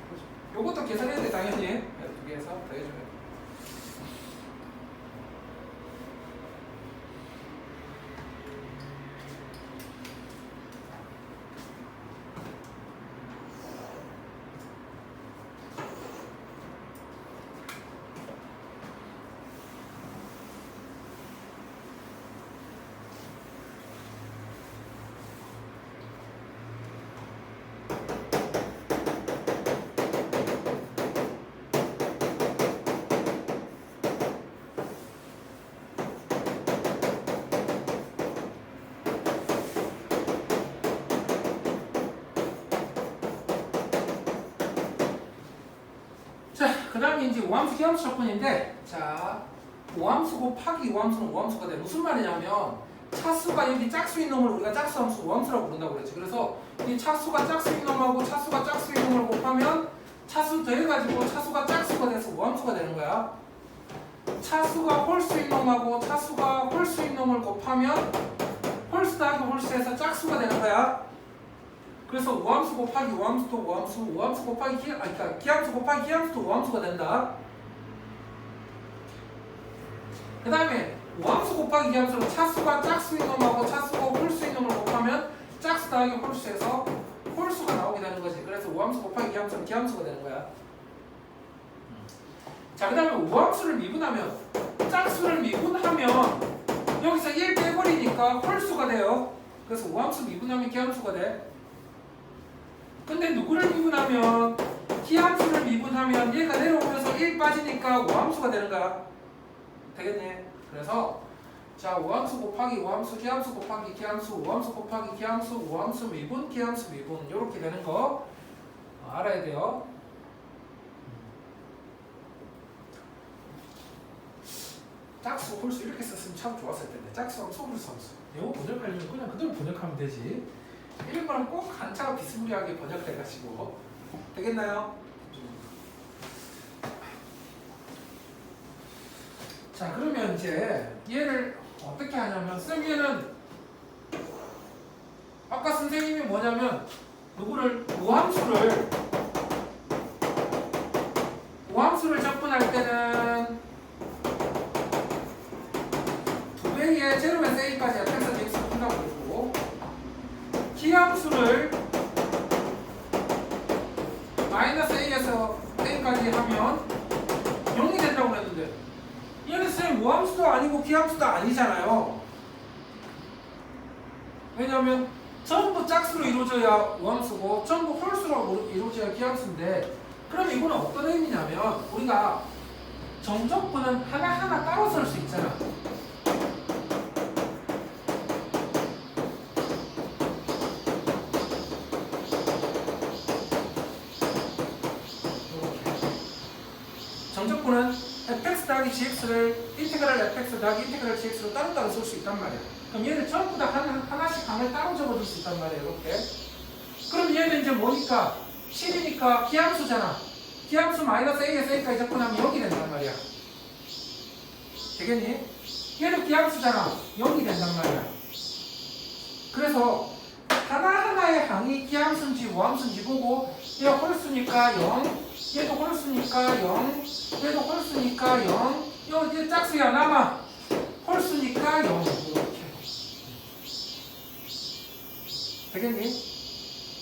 요것도 계산해야 돼. 당연히 두 개에서 더해줘야 돼. 그 다음에 이제 우함수 기함수 조건인데, 자, 우함수 곱하기 우함수는 우함수가 돼. 무슨 말이냐면, 차수가 여기 짝수인 놈을 우리가 짝수함수 우함수라고 부른다고 그랬지. 그래서 이 차수가 짝수인 놈하고 차수가 짝수인 놈을 곱하면 차수 더해가지고 차수가 짝수가 돼서 우함수가 되는 거야. 차수가 홀수인 놈하고 차수가 홀수인 놈을 곱하면 홀수 더하기 홀수해서 짝수가 되는 거야. 그래서 우함수 곱하기 우함수도 우함수, 우함수 곱하기 그러니까 기함수 곱하기 기함수도 우함수가 된다. 그 다음에 우함수 곱하기 기함수는 차수가 짝수인 놈하고 차수가 홀수인 놈을 곱하면 짝수 더하기 홀수해서 홀수가 나오게 되는 거지. 그래서 우함수 곱하기 기함수는 기함수가 되는 거야. 자, 그 다음에 우함수를 미분하면 짝수를 미분하면 여기서 1 빼버리니까 홀수가 돼요. 그래서 우함수 미분하면 기함수가 돼. 근데 누구를 미분하면 기함수를 미분하면 얘가 내려오면서 1 빠지니까 오함수가 되는 거야. 되겠네. 그래서 자, 오함수 곱하기 오함수, 기함수 곱하기 기함수, 오함수 곱하기 기함수, 오함수 미분, 기함수 미분 이렇게 되는 거 알아야 돼요. 짝수, 홀수 이렇게 썼으면 참 좋았을 텐데 짝수, 함수, 홀수, 함수 이거 번역하려면 그냥 그대로 번역하면 되지. 이런 거랑 꼭 한자가 비스무리하게 번역돼가지고 되겠나요? 자, 그러면 이제 얘를 어떻게 하냐면 쌤 아까 선생님이 뭐냐면 누구를 오함수를 접근할 때는 두 배의 제로에서 a까지 fx에서 x를 푼다고 그랬고 기함수를 마이너스 a에서 a까지 하면 0이 된다고 그랬는데 얘는 쌤 오함수도 아니고 기함수도 아니잖아요. 왜냐하면 전부 짝수로 이루어져야 오함수고 전부 홀수로 이루어져야 기함수인데 그럼 이거는 어떤 의미냐면 우리가 정적분은 하나하나 따로 쓸 수 있잖아. 정적분은 fx 더하기 gx를 인테그랄 fx 더하기 인테그랄 gx로 따로따로 쓸 수 있단 말이야. 그럼 얘를 전부 다 하나씩 강을 따로 적어줄 수 있단 말이에요. 이렇게. 그럼 얘는 이제 뭐니까 10이니까 기함수잖아. 기함수 마이너스 a에서 a까지 접근하면 0이 된단 말이야. 되겠니? 얘도 기함수잖아. 0이 된단 말이야. 그래서 하나하나의 항이 기함수인지 오함수인지 보고 얘 홀수니까 0, 얘도 홀수니까 0, 얘도 홀수니까 0, 얘 짝수야 남아. 홀수니까 0. 이렇게. 되겠니?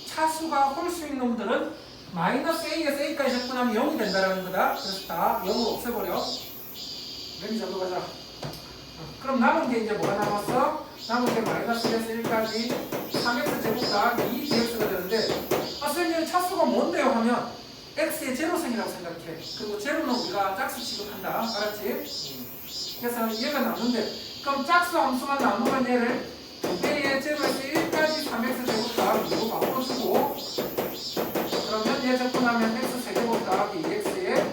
차수가 홀수인 놈들은 마이너스 a에서 a까지 접근하면 0이 된다는 거다. 그래서 다 0으로 없애버려. 맨 적어가자. 그럼 남은 게 이제 뭐가 남았어? 남은 게 마이너스에서 1까지 3x 제곱 더하기 2dx가 되는데 선생님 차수가 뭔데요? 하면 x의 제로성이라고 생각해. 그리고 제로는 우리가 짝수 취급한다. 알았지? 그래서 얘가 남는데 그럼 짝수 함수만 남으면 얘를 2배의 제로에서 1까지 3x 제곱 더하기 2로 바꿔주고 그러면 얘 접근하면 x 세제곱 더하기 2x에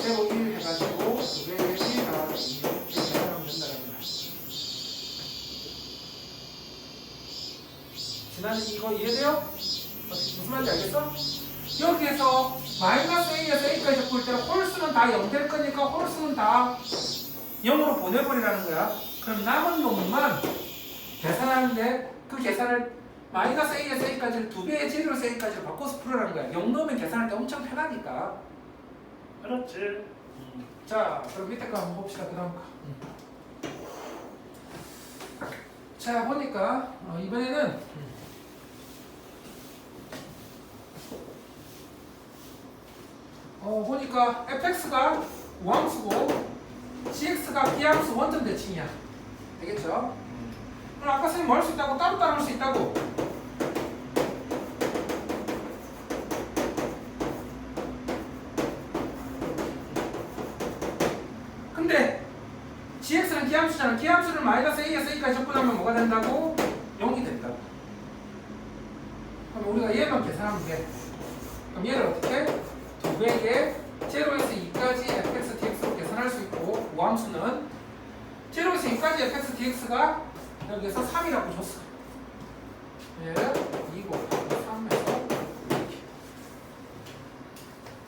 제곱 1 해가지고 2배의 1 더하기 2 이렇게 하면 된다는 거야. 지난해 이거 이해돼요? 무슨 말인지 알겠어? 여기에서 마이너스 a에서 a까지 접근할 때는 홀수는 다 0 될 거니까 홀수는 다 0으로 보내버리라는 거야. 그럼 남은 놈만 계산하는데 그 계산을 마이너스 a에서 a까지를 2배의 제로에서 a까지로 바꿔서 풀으라는 거야. 0 넣으면 계산할 때 엄청 편하니까. 그렇지. 자, 그럼 밑에 거 한번 봅시다. 그 다음 거. 자, 보니까 이번에는 보니까 fx가 우함수고 gx가 비함수 원점 대칭이야. 되겠죠? 그럼 아까 선생님 뭐 할 수 있다고? 따로따로 할 수 있다고. 근데 gx는 기함수잖아. 기함수를 마이너스 a에서 a까지 접근하면 뭐가 된다고? 0이 된다고. 그럼 우리가 얘만 계산하면 돼. 그럼 얘를 어떻게? 2배의 제로에서 2까지 fx dx로 계산할 수 있고 우함수는 제로에서 2까지 fx dx가 여기에서 3이라고 줬어. 얘를 2 곱하기 3에서 이렇게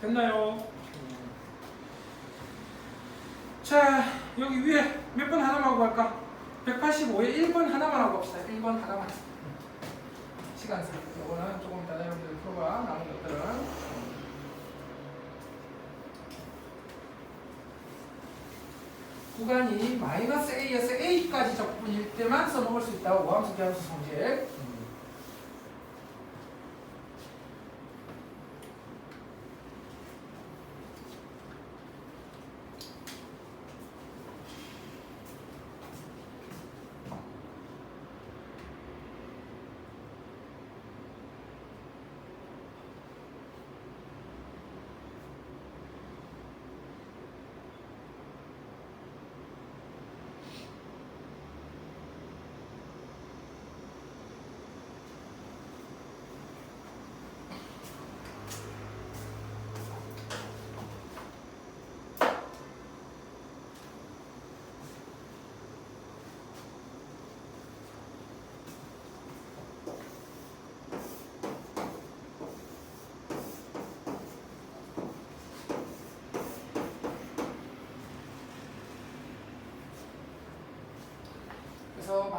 됐나요? 자, 여기 위에 몇 번 하나만 하고 갈까? 185에 1번 하나만 하고 갑시다. 1번 하나만. 시간상. 이거는 조금 이따 여러분들 풀어봐. 남은 것들은. 구간이 마이너스 a에서 a까지 적분일 때만 써먹을 수 있다고 오함수 기함수 성질.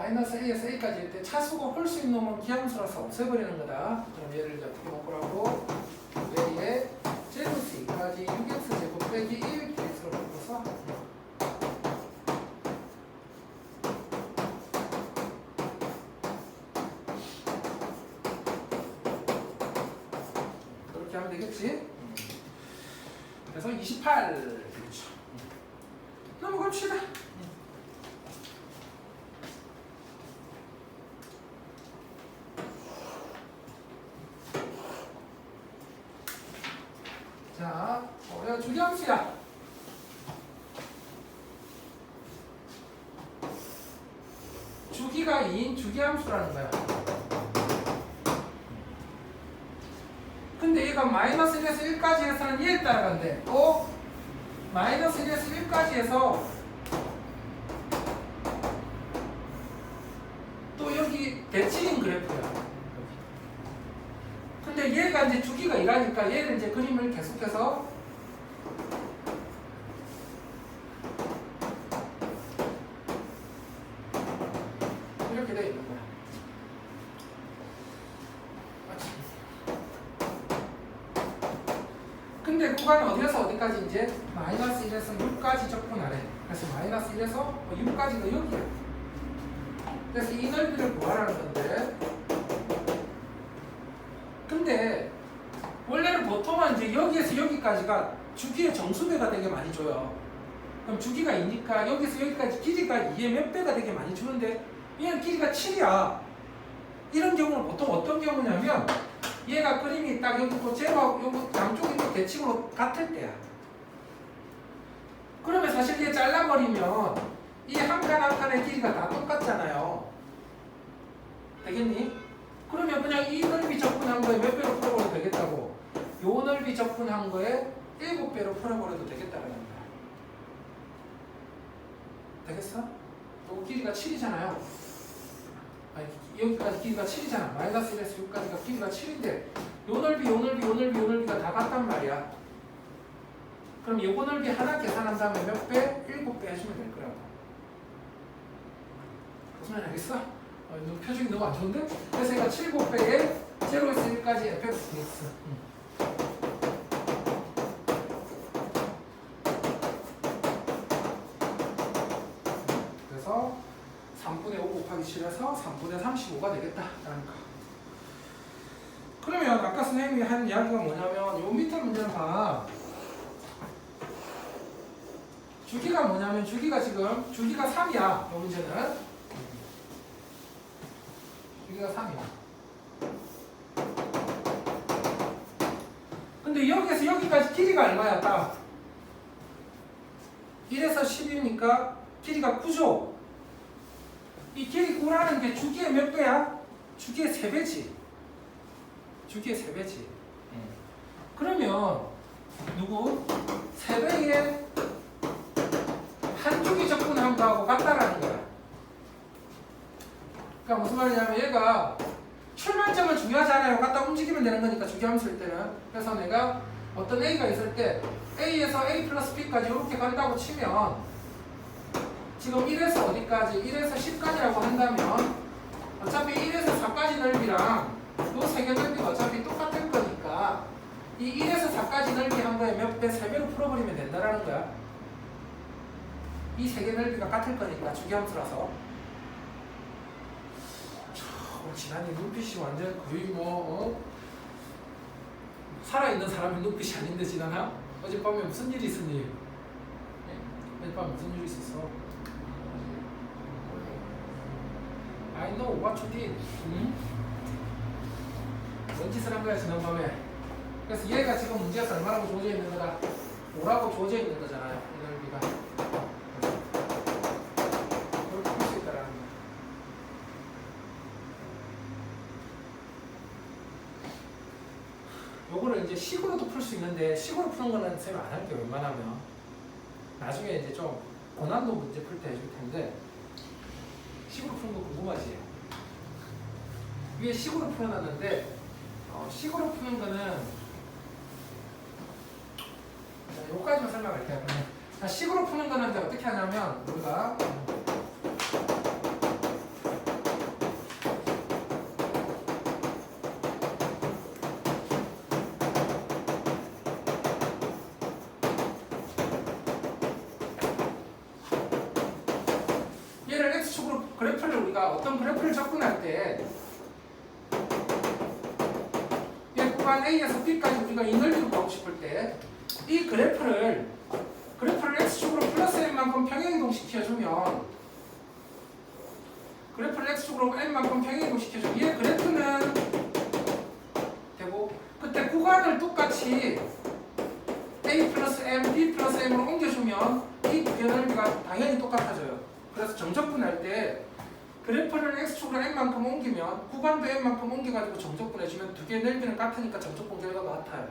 마이너스 a에서 a까지 할 때 차수가 홀수인 놈은 기함수라서 없애버리는 거다. 그럼 얘를 이제 어떻게 바꾸라고? a에 제곱수 2까지 6x 제곱 빼기 1 dx로 바꿔서 그렇게 하면 되겠지? 그래서 28 되겠죠. 넘어갑시다. 자, 내가 주기함수야. 주기가 2인 주기함수라는 거야. 근데 얘가 마이너스 1에서 1까지 해서는 얘에 따라간대. 또 마이너스 1에서 1까지 해서 또 여기 대칭인 그래프야. 근데 얘가 이제 주기가 2라니까 얘를 이제 그림을 계속해서 이렇게 돼 있는 거야. 근데 구간은 어디에서 어디까지 이제 마이너스 1에서 6까지 접근하래. 그래서 마이너스 1에서 6까지가 여기야. 그래서 이 넓이를 구하라는 건데, 근데 원래는 보통은 이제 여기에서 여기까지가 주기의 정수배가 되게 많이 줘요. 그럼 주기가 2니까 여기서 여기까지 길이가 2의 몇 배가 되게 많이 주는데 얘는 길이가 7이야. 이런 경우는 보통 어떤 경우냐면 얘가 그림이 딱 여기 있고 제로하고 여기 양쪽이 또 대칭으로 같을 때야. 그러면 사실 얘 잘라버리면 이 한 칸 한 칸의 길이가 다 똑같잖아요. 되겠니? 그러면 그냥 이 넓이 접근한 거에 몇 배로 풀어버려도 되겠다고. 요 넓이 접근한 거에 7배로 풀어버려도 되겠다는 거야. 되겠어? 요 길이가 7이잖아요. 아니, 여기까지 길이가 7이잖아. 마이너스 1에서 6까지가 길이가 7인데 요 넓이, 요 넓이, 요 넓이, 요 넓이가 다 같단 말이야. 그럼 요거 넓이 하나 계산한 다음에 몇 배? 7배 해주면 될 거라고. 무슨 말인지 알겠어? 표정이 너무 안 좋은데? 그래서 얘가 7곱배에 0에서 1까지 fx dx. 그래서 3분의 5 곱하기 7에서 3분의 35가 되겠다라는 거. 그러면 아까 선생님이 한 이야기가 뭐냐면 요 밑에 문제는 봐. 주기가 뭐냐면 주기가 지금 주기가 3이야. 요 문제는. 주기가 3이야. 근데 여기에서 여기까지 길이가 얼마야? 딱 1에서 10이니까 길이가 9죠. 이 길이 9라는 게 주기의 몇 배야? 주기의 3배지. 주기의 3배지. 그러면 누구? 3배의 한 주기 접근한 거하고 같다라는 거야. 그러니까 무슨 말이냐면 얘가 출발점은 중요하잖아요. 갖다 움직이면 되는 거니까 주기함수일 때는. 그래서 내가 어떤 A가 있을 때 A에서 A 플러스 B까지 이렇게 간다고 치면 지금 1에서 어디까지? 1에서 10까지라고 한다면 어차피 1에서 4까지 넓이랑 요 세 개 넓이가 어차피 똑같을 거니까 이 1에서 4까지 넓이 한 거에 몇 배? 3배로 풀어버리면 된다라는 거야. 이 세 개 넓이가 같을 거니까 주기함수라서. 지난이 눈빛이 완전 거의 뭐 살아있는 사람의 눈빛이 아닌데 지난아? 어젯밤에 무슨 일이 있었니? 어젯밤에 무슨 일이 있었어? I know what you did. 응? 뭔 짓을 한 거야 지난밤에. 그래서 얘가 지금 문제에서 얼마라고 주어져 있는 거다? 5라고 주어져 있는 거잖아요. 이 넓이가. 그렇게 풀 수 있다라는 거야. 요거를 이제 식으로도 풀 수 있는데 식으로 푸는 거는 쌤이 안 할게요. 웬만하면 나중에 이제 좀 고난도 문제 풀 때 해줄 텐데 식으로 푸는 거 궁금하지? 위에 식으로 풀어놨는데 식으로 푸는 거는 여기까지만 설명할게요. 식으로 푸는 거는 이제 어떻게 하냐면 우리가 우리가 어떤 그래프를 접근할 때 이 구간 A에서 B까지 우리가 이 넓이로 가고 싶을 때 이 그래프를 x축으로 플러스 n만큼 평행이동 시켜주면 그래프를 x축으로 n만큼 평행이동 시켜주면 얘 그래프는 되고 그때 구간을 똑같이 a 플러스 m, b 플러스 m으로 옮겨주면 이 두 개 넓이가 당연히 똑같아져요. 그래서 정적분할 때 그래프를 x축으로 n만큼 옮기면 구간도 n만큼 옮겨가지고 정적분해주면 두 개의 넓이는 같으니까 정적분 결과가 같아요.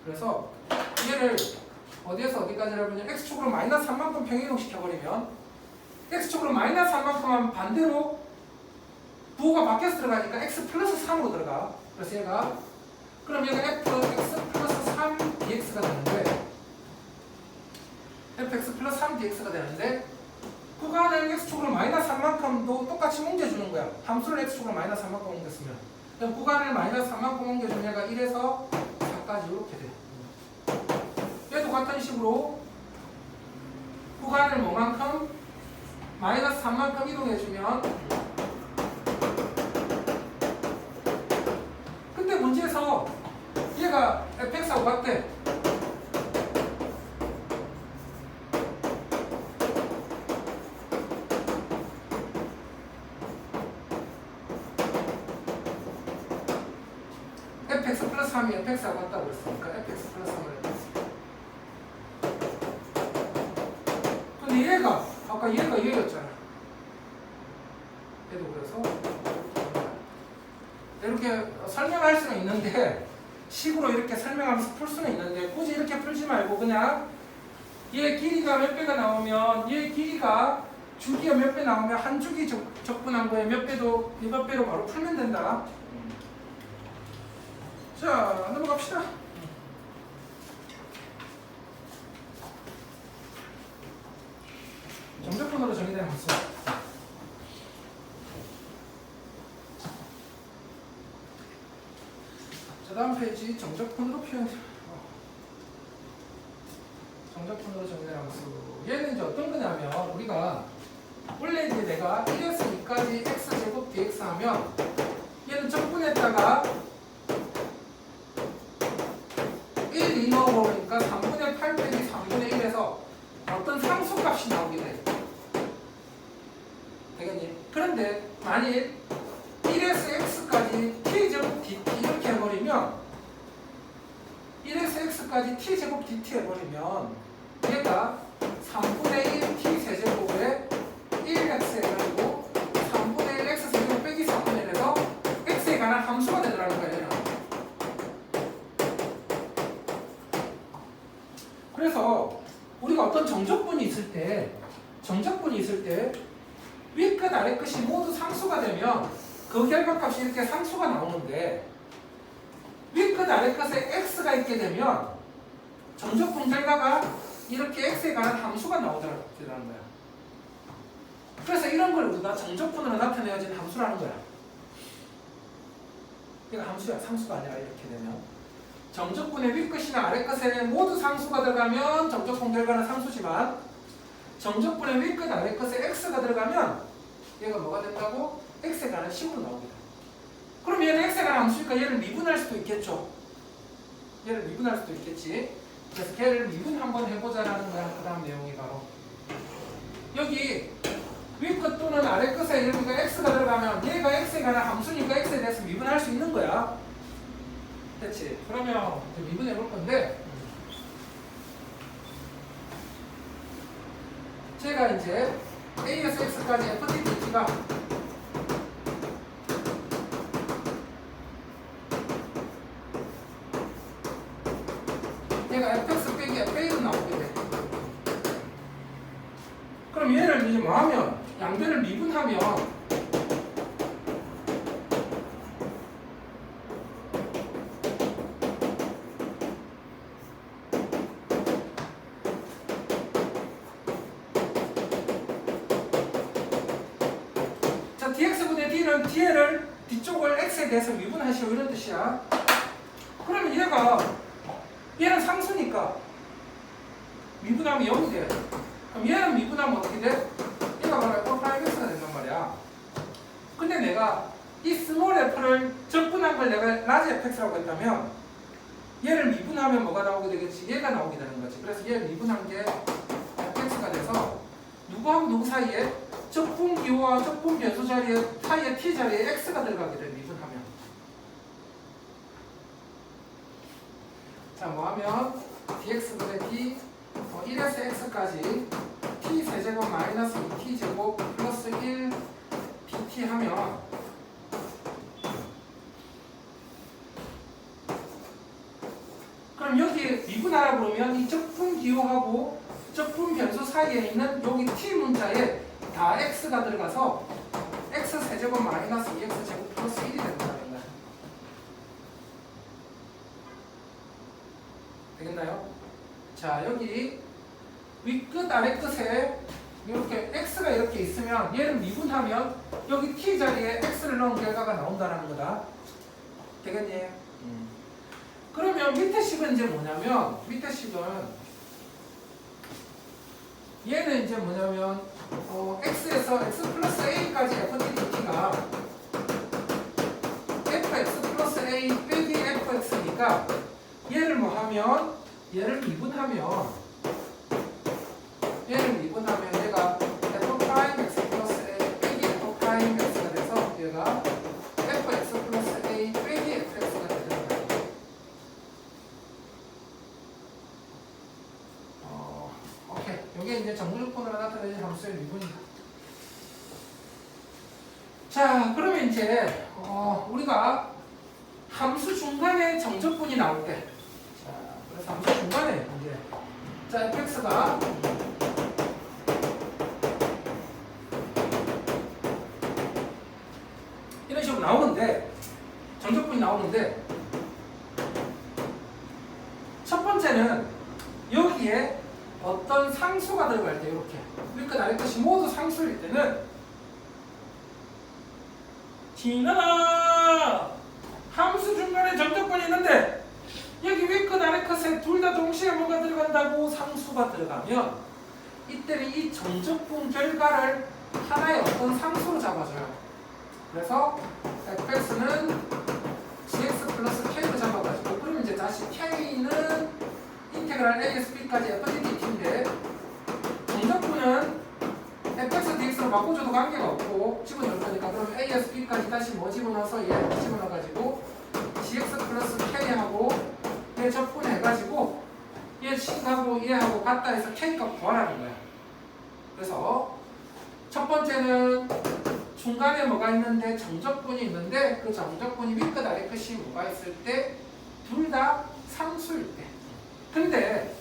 그래서 얘를 어디에서 어디까지라면 x축으로 마이너스 3만큼 평행이동 시켜버리면 x축으로 마이너스 3만큼 하면 반대로 부호가 바뀌어서 들어가니까 x 플러스 3으로 들어가. 그래서 얘가 그럼 얘가 fx 플러스 3 dx가 되는데 fx 플러스 3 dx가 되는데 구간을 x축으로 마이너스 3만큼도 똑같이 옮겨주는 거야. 함수를 x축으로 마이너스 3만큼 옮겼으면 그럼 구간을 마이너스 3만큼 옮겨주면 얘가 1에서 4까지 이렇게 돼. 얘도 같은 식으로 구간을 뭐만큼 마이너스 3만큼 이동해주면 근데 문제에서 얘가 fx하고 같대. fx 플러스 3이 fx하고 같다고 그랬으니까 fx 플러스 3을 근데 얘가 아까 얘가 얘였잖아. 얘도 그래서 이렇게 설명할 수는 있는데 식으로 이렇게 설명하면서 풀 수는 있는데 굳이 이렇게 풀지 말고 그냥 얘 길이가 몇 배가 나오면 얘 길이가 주기가 몇 배 나오면 한 주기 적분한 거에 몇 배도 몇 배로 바로 풀면 된다. 자 넘어갑시다. 정적분으로 정의된 함수. 자 다음 페이지 정적분으로 표현. 정적분으로 정의된 함수. 얘는 이제 어떤 거냐면 우리가 원래 이제 내가 1에서 2까지 x제곱 dx 하면 얘는 적분했다가 1, 2 넣어보니까 3분의 8 빼기 3분의 1에서 어떤 상수값이 나오게 돼. 되겠니? 그런데 만일 1에서 x까지 t제곱 dt 이렇게 해버리면 1에서 x까지 t제곱 dt 해버리면 얘가 3분의 1 t 세제곱에 1x 해가지고 3분의 1 x 세제곱 빼기 3분의 1에서 x에 관한 함수가 되더라는 거예요. 그래서 우리가 어떤 정적분이 있을 때 위 끝 아래 끝이 모두 상수가 되면 그 결과값이 이렇게 상수가 나오는데 위 끝 아래 끝에 x가 있게 되면 정적분 결과가 이렇게 x에 관한 함수가 나오더라는 거야. 그래서 이런 걸 우리가 정적분으로 나타내어진 함수라는 거야. 이거 함수야. 상수가 아니라 이렇게 되면 정적분의 위 끝이나 아래 끝에 모두 상수가 들어가면 정적분 결과는 상수지만 정적분의 위 끝 아래 끝에 x가 들어가면 얘가 뭐가 된다고? x에 관한 식으로 나오게 돼. 그럼 얘는 x에 관한 함수니까 얘를 미분할 수도 있겠죠. 얘를 미분할 수도 있겠지. 그래서 걔를 미분 한번 해보자라는 거야. 그 다음 내용이 바로 여기 위 끝 또는 아래 끝에 여기가 x가 들어가면 얘가 x에 관한 함수니까 x에 대해서 미분할 수 있는 거야. 됐지? 그러면 미분해 볼 건데 제가 이제 A에서 X까지 FT DT가 얘가 FX 빼기 FA로 나오게 돼. 그럼 얘를 이제 뭐 하면 양변을 미분하면 dx분의 d는 d를 뒤쪽을 x에 대해서 미분하시오 이런 뜻이야. 그러면 얘는 상수니까 미분하면 0이 돼. 그럼 얘는 미분하면 어떻게 돼? 얘가 바로 f'(x가 된단 말이야. 근데 내가 이 스몰 f를 적분한 걸 내가 라지 fx라고 했다면 얘를 미분하면 뭐가 나오게 되겠지? 얘가 나오게 되는 거지. 그래서 얘를 미분한 게 fx가 돼서 누구하고 누구 사이에 적분 기호와 적분 변수 자리에 사이에 t 자리에 x가 들어가게 돼. 미분하면. 자, 뭐 하면 dx분의 d 1에서 x까지 t 세제곱 마이너스 2t 제곱 플러스 1 dt 하면 그럼 여기 미분하라 그러면 이 적분 기호하고 적분 변수 사이에 있는 여기 t 문자에 다 x가 들어가서 x 세제곱 마이너스 2x 제곱 플러스 1이 된다는 거야. 되겠나요? 자, 여기 윗끝 아래끝에 이렇게 x가 이렇게 있으면 얘를 미분하면 여기 t 자리에 x를 넣은 결과가 나온다는 거다. 되겠니? 그러면 밑에 식은 이제 뭐냐면 밑에 식은 얘는 이제 뭐냐면 x에서 x 플러스 a까지 fdt가 fx 플러스 a 빼기 fx니까 얘를 뭐 하면 얘를 미분하면 얘가 f 프라임 x 플러스 a 빼기 f 프라임 x가 돼서 얘가 fx 플러스 a 빼기 fx가 되는 거예요. 오케이. 이게 이제 정무조건으로 나타내는 함수의 미분이다. 자, 그러면 이제 우리가 함수 중간에 정적분이 나올 때, 자, 그래서 함수 중간에 이제 자 fx가 이런 식으로 나오는데 정적분이 나오는데 첫 번째는 여기에 어떤 상수가 들어갈 때 이렇게 위끝 아래끝이 모두 상수일 때는 지나라 함수 중간에 정적분이 있는데 여기 위끝 아래끝에 둘 다 동시에 뭐가 들어간다고 상수가 들어가면 이때는 이 정적분 결과를 하나의 어떤 상수로 잡아줘요. 그래서 fx는 gx 플러스 k로 잡아가지고 그러면 이제 다시 k는 인테그랄 a에서 b까지 fdt인데 정적분은 fx dx로 바꿔줘도 관계가 없고 집어넣을 거니까 그러면 a에서 b까지 다시 뭐 집어넣어서 얘 집어넣어가지고 gx 플러스 k하고 얘 적분해가지고 얘 식하고 얘하고 같다 해서 k값 구하라는 거야. 그래서 첫 번째는 중간에 뭐가 있는데 정적분이 있는데 그 정적분이 위끝 아래끝이 뭐가 있을 때 둘 다 상수일 때. 근데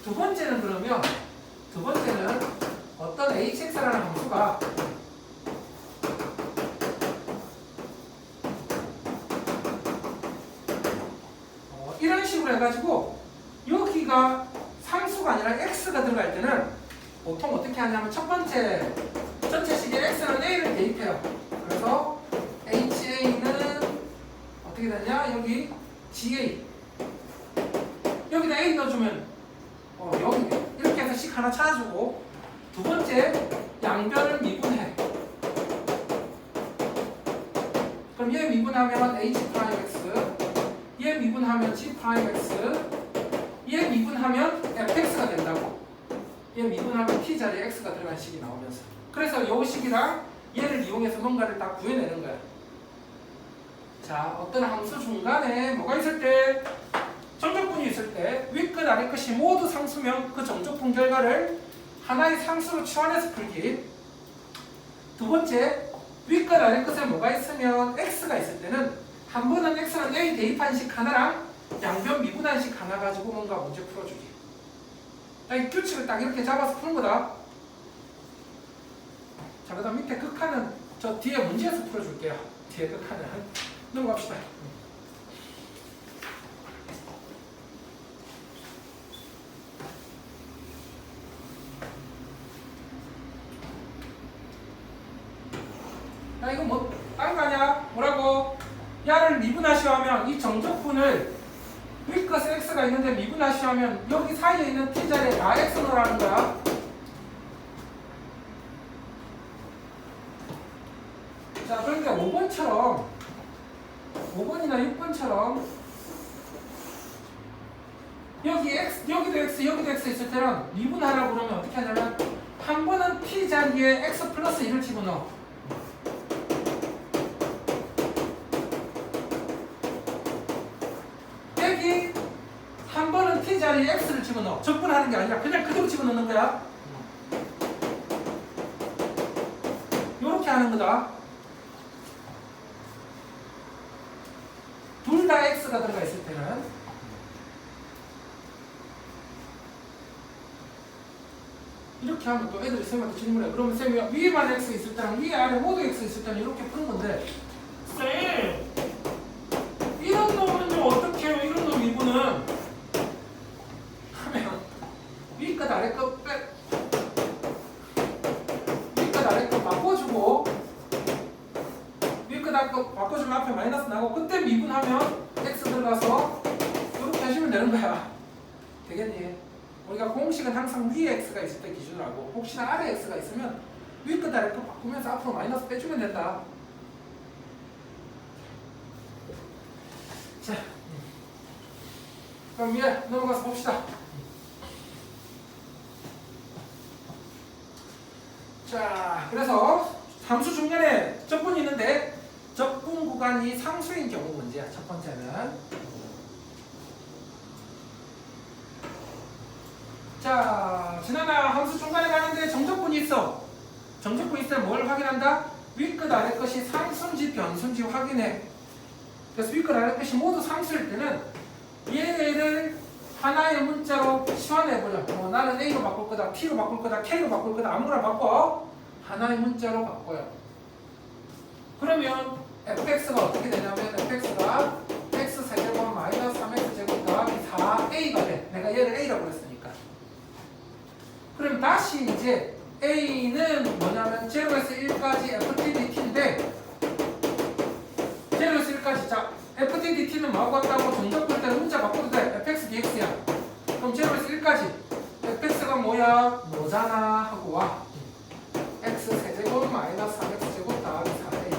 두 번째는 그러면 어떤 hx라는 함수가 이런 식으로 해가지고 여기가 상수가 아니라 x가 들어갈 때는 보통 어떻게 하냐면 첫 번째 전체 식의 x는 a를 대입해요. 그래서 ha는 어떻게 되냐? 여기 ga 여기다 a 넣어주면 여기 이렇게 해서 식 하나 찾아주고 두 번째 양변을 미분해. 그럼 얘 미분하면 h 프라임 x 얘 미분하면 g 프라임 x 얘 미분하면 fx가 된다고. 얘 미분하면 t 자리에 x가 들어간 식이 나오면서 그래서 이 식이랑 얘를 이용해서 뭔가를 딱 구해내는 거야. 자, 어떤 함수 중간에 뭐가 있을 때 정적분이 있을 때 윗끝 아래끝이 모두 상수면 그 정적분 결과를 하나의 상수로 치환해서 풀기. 두 번째 윗끝 아래끝에 뭐가 있으면 x가 있을 때는 한 번은 x는 a 대입한 식 하나랑 양변 미분한 식 하나 가지고 뭔가 문제 풀어주기. 이 규칙을 딱 이렇게 잡아서 푸는 거다. 자, 그 다음 밑에 극한은 저 뒤에 문제에서 풀어줄게요. 뒤에 극한은 넘어갑시다. 야, 이거 뭐 다른 거 아니야? 뭐라고? 야를 미분하시오 하면 이 정적분을 위끝에 x가 있는데 미분하시오 하면 여기 사이에 있는 t 자리에 다 x 넣으라는 거야. 자, 그러니까 5번이나 6번처럼 여기 x, 여기도 x, 여기도 x 있을 때는 미분하라고 그러면 어떻게 하냐면 한 번은 t 자리에 x 플러스 1을 집어넣어. 여기 한 번은 t 자리에 x를 집어넣어. 적분하는 게 아니라 그냥 그대로 집어넣는 거야. 요렇게 하는 거다. 둘 다 x가 들어가 있을 때는 이렇게 하면 또 애들이 쌤한테 질문해. 그러면 쌤이 위에만 x 있을 때랑 위에 아래 모두 x 있을 때는 이렇게 푸는 건데 쌤 이런 놈은요 어떻게 해요? 이런 놈 미분은 하면 위 것 아래 것 빼 위 것 아래 것 바꿔주고 위 것 아래 것 바꿔주면 앞에 마이너스 나고 그때 미분하면 x 들어가서 이렇게 하시면 되는 거야. 되겠니? 우리가 공식은 항상 위에 x가 있을 때 기준으로 하고 혹시나 아래 x가 있으면 위 것 아래 것 바꾸면서 앞으로 마이너스 빼주면 된다. 자, 그럼 위에 넘어가서 봅시다. 자, 그래서 함수 중간에 적분이 있는데 적분 구간이 상수인 경우 문제야. 첫 번째는. 자, 지나나 함수 중간에 가는데 정적분이 있어. 정적분이 있으면 뭘 확인한다? 윗끝 아래 것이 상수인지 변수인지 확인해. 그래서 윗끝 아래 것이 모두 상수일 때는 얘를 하나의 문자로 치환해보자. 나는 A로 바꿀 거다, T로 바꿀 거다, K로 바꿀 거다, 아무거나 바꿔. 하나의 문자로 바꿔요. 그러면 fx가 어떻게 되냐면 fx가 x세제곱 마이너스 3x제곱 더하기 4a가 돼. 내가 얘를 a라고 했으니까. 그럼 다시 이제 a는 뭐냐면 0에서 1까지 ftdt인데 0에서 1까지 자 ftdt는 뭐하고 같다고 정적분 때는 문자 바꿔도 돼. fx dx야. 그럼 0에서 1까지 fx가 뭐야? 뭐잖아 하고 와. x세제곱 마이너스 3x제곱 더하기 4a.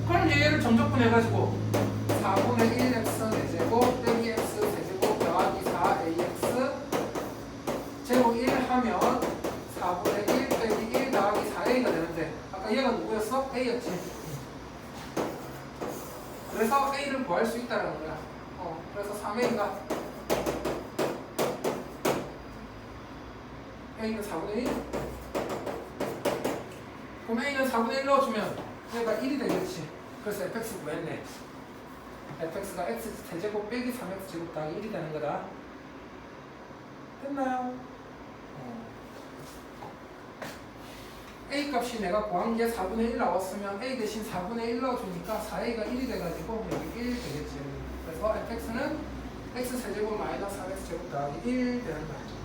그럼 얘를 정적분 해가지고 4분의 1x 4제곱 빼기 x 세제곱 더하기 4ax 제곱 1 하면 4분의 1 빼기 1 더하기 4a가 되는데 아까 얘가 누구였어? a였지. 그래서 a를 구할 수 있다는 거야. 그래서 3a가 a는 4분의 1 그럼 a는 4분의 1 넣어주면 얘가 1이 되겠지. 그래서 fx 구했네. fx가 x 세제곱 빼기 3x 제곱 더하기 1이 되는 거다. 됐나요? a 값이 내가 구한 게 4분의 1 나왔으면 a 대신 4분의 1 넣어주니까 4a가 1이 돼가지고 여기 1 되겠지. 그래서 fx는 x 세제곱 마이너스 4x 제곱 더하기 1 되는 거야.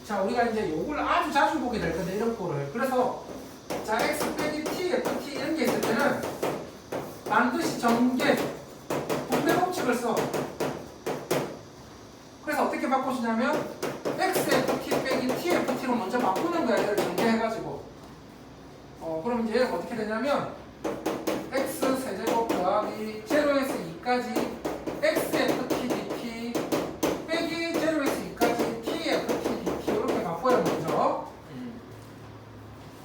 자, 우리가 이제 요걸 아주 자주 보게 될 건데, 이런 거를. 그래서, 자, x 빼기 t, ft 이런 게 있을 때는 반드시 전개, 분배 법칙을 써. 그래서 어떻게 바꾸시냐면, x ft 빼기 t, ft로 먼저 바꾸는 거야, 얘를 전개해가지고. 그럼 이제 얘가 어떻게 되냐면, x 세제곱 더하기 0에서 2까지 x ft dt 빼기 0에서 2까지 t ft dt 이렇게 바꿔요 먼저.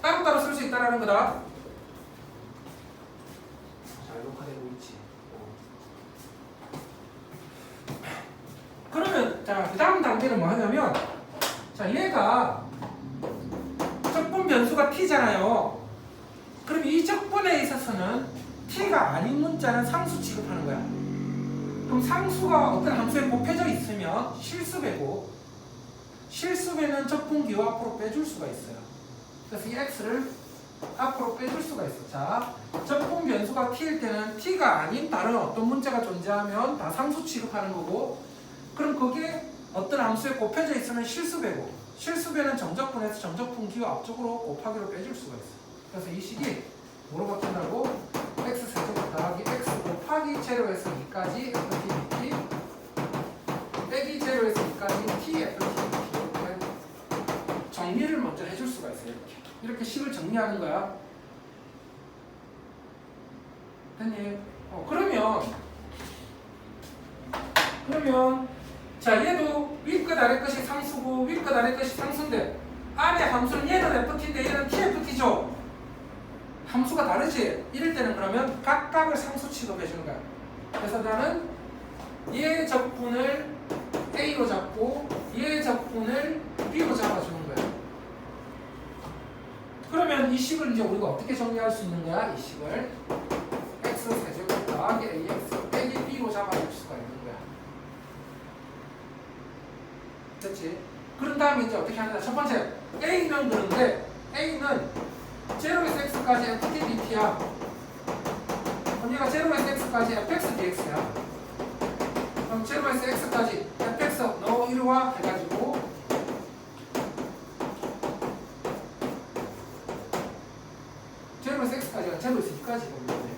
따로따로 쓸 수 있다는 거다. 잘 녹화되고 있지. 그러면 자, 그 다음 단계는 뭐 하냐면, 자, 얘가 적분 변수가 t잖아요. 그럼 이 적분에 있어서는 t가 아닌 문자는 상수 취급하는 거야. 그럼 상수가 어떤 함수에 곱해져 있으면 실수배고, 실수배는 적분기호 앞으로 빼줄 수가 있어요. 그래서 이 x를 앞으로 빼줄 수가 있어. 자, 적분 변수가 t일 때는 t가 아닌 다른 어떤 문자가 존재하면 다 상수 취급하는 거고, 그럼 거기에 어떤 함수에 곱해져 있으면 실수배고, 실수배는 정적분에서 정적분 기호 앞쪽으로 곱하기로 빼줄 수가 있어. 그래서 이 식이 뭐로 바뀐다고? x세제곱 더하기 x 곱하기 제로에서 2까지 ft dt 빼기 제로에서 2까지 t ft dt 이렇게 정리를 먼저 해줄 수가 있어요. 이렇게 식을 정리하는 거야. 됐니? 그러면 자 얘도 윗끝 아래 끝이 상수고 윗끝 아래 끝이 상수인데 안에 함수는 얘는 ft인데 얘는 tft죠. 함수가 다르지? 이럴 때는 그러면 각각을 상수 취급해 주는 거야. 그래서 나는 얘 적분을 A로 잡고 얘 적분을 B로 잡아주는 거야. 그러면 이 식을 이제 우리가 어떻게 정리할 수 있는 거야? 이 식을 x 세제곱 더하기 ax 빼기 b로 잡아줄 수가 있는 거야. 됐지? 그런 다음에 이제 어떻게 하느냐? 첫 번째 a는 그런데 a는 제로에서 x까지 ft dt야. 그럼 얘가 제로에서 x까지 fx dx야. 그럼 제로에서 x까지 fx 너 이리 와 해가지고 제로에서 x까지가 제로에서 2까지 보면 돼.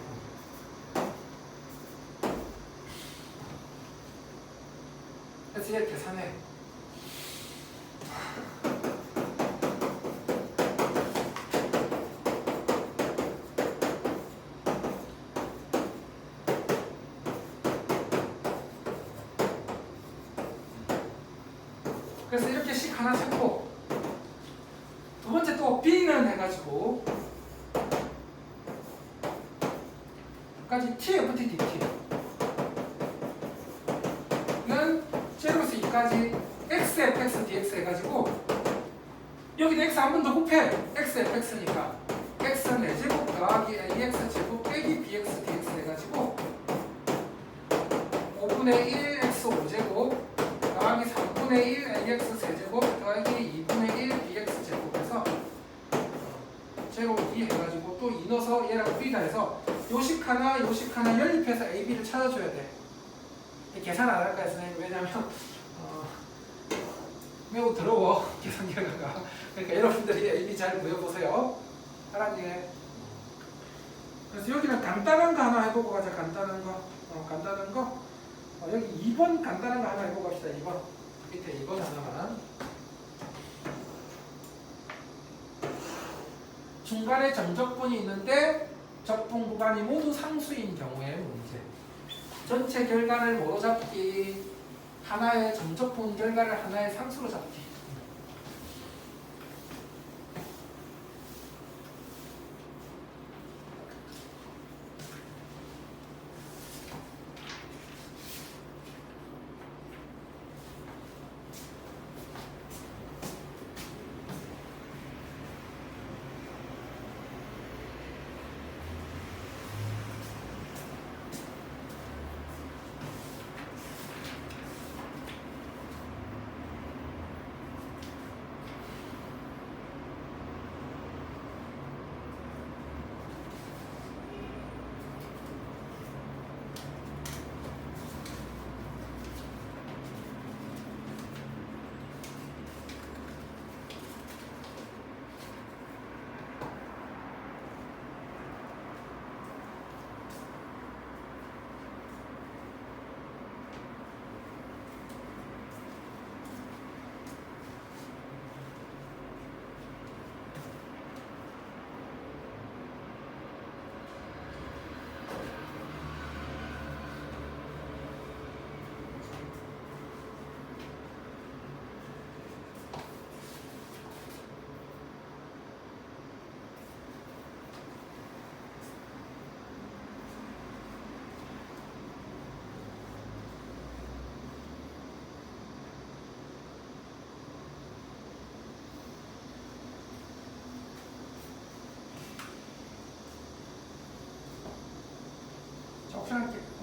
그래서 얘 계산해. 그래서 이렇게 식 하나 찾고 두 번째 또 b는 해가지고 까지 tft dt는 제로에서 2까지 xfx dx 해가지고 여기도 x 한 번 더 곱해. xfx니까 x는 4제곱 더하기 ax 제곱 빼기 bx dx 해가지고 5분의 1 x 5제곱 더하기 3분의 1 ax 세제곱 더하기 2분의 1 bx 제곱해서 제곱 2 해가지고 또 2 넣어서 얘랑 b다 해서 요식 하나 연립해서 a, b를 찾아줘야 돼. 계산 안 할 거야 선생님. 왜냐면 매우 더러워 계산 결과가. 그러니까 여러분들이 a, b 잘 보여보세요. 알았니? 그래서 여기는 간단한 거 하나 해보고 가자. 간단한 거. 여기 2번 간단한 거 하나 해보고 갑시다. 2번 밑에 2번 하나만. 중간에 점적분이 있는데 적분 구간이 모두 상수인 경우의 문제. 전체 결과를 뭐로 잡기? 하나의 점적분 결과를 하나의 상수로 잡기.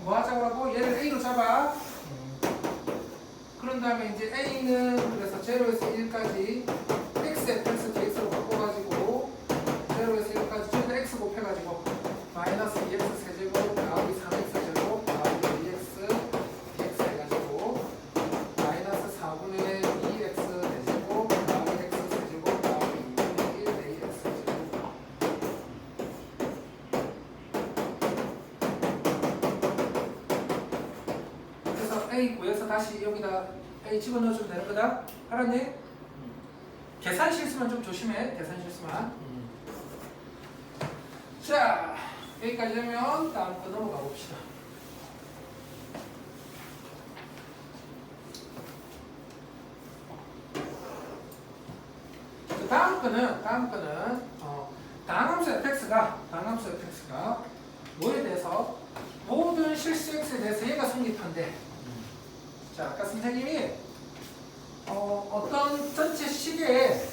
뭐 하자고? 얘를 A로 잡아. 그런 다음에 이제 A는 그래서 0에서 1까지 xfx dx로 바꿔가지고 0에서 1까지 전부 다 x 곱해가지고 마이너스 2x 세제곱 더하기 3x 제곱 더하기 2x dx 해가지고 마이너스 4분의 2x 4제곱 더하기 x 세제곱 더하기 2분의 1 ax 제곱 A 구해서 다시 여기다 A 집어넣어주면 되는 거다. 알았니? 계산 실수만 좀 조심해. 계산 실수만. 자, 여기까지 되면 다음 거 넘어가 봅시다. 다음 거는 다항함수 fx가 뭐에 대해서 모든 실수 x에 대해서 얘가 성립한대. 자, 아까 선생님이 어떤 전체 시계에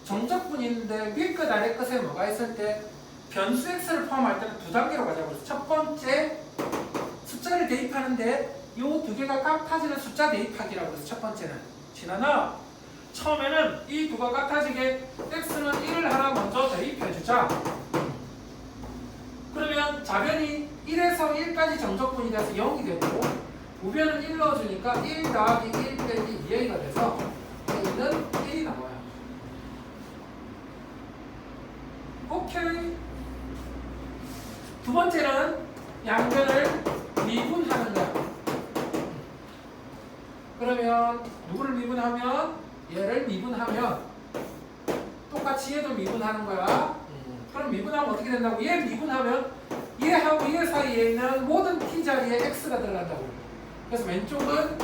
정적분이 있는데 위 끝 아래 끝에 뭐가 있을 때 변수 x를 포함할 때는 두 단계로 가자고 했어. 첫 번째 숫자를 대입하는데 이 두 개가 같아지는 숫자 대입하기라고 해서 첫 번째는 지나나 처음에는 이 두가 같아지게 x는 1을 하나 먼저 대입해주자. 그러면 좌변이 1에서 1까지 정적분이 돼서 0이 되고 우변은 1 넣어주니까 1 더하기 1 빼기 2a가 돼서 a는 1이 나와요. 오케이. 두 번째는 양변을 미분하는 거야. 그러면 누구를 미분하면 얘를 미분하면 똑같이 얘도 미분하는 거야. 그럼 미분하면 어떻게 된다고? 얘 미분하면 얘하고 얘 사이에 있는 모든 t 자리에 x가 들어간다고. 그래서 왼쪽은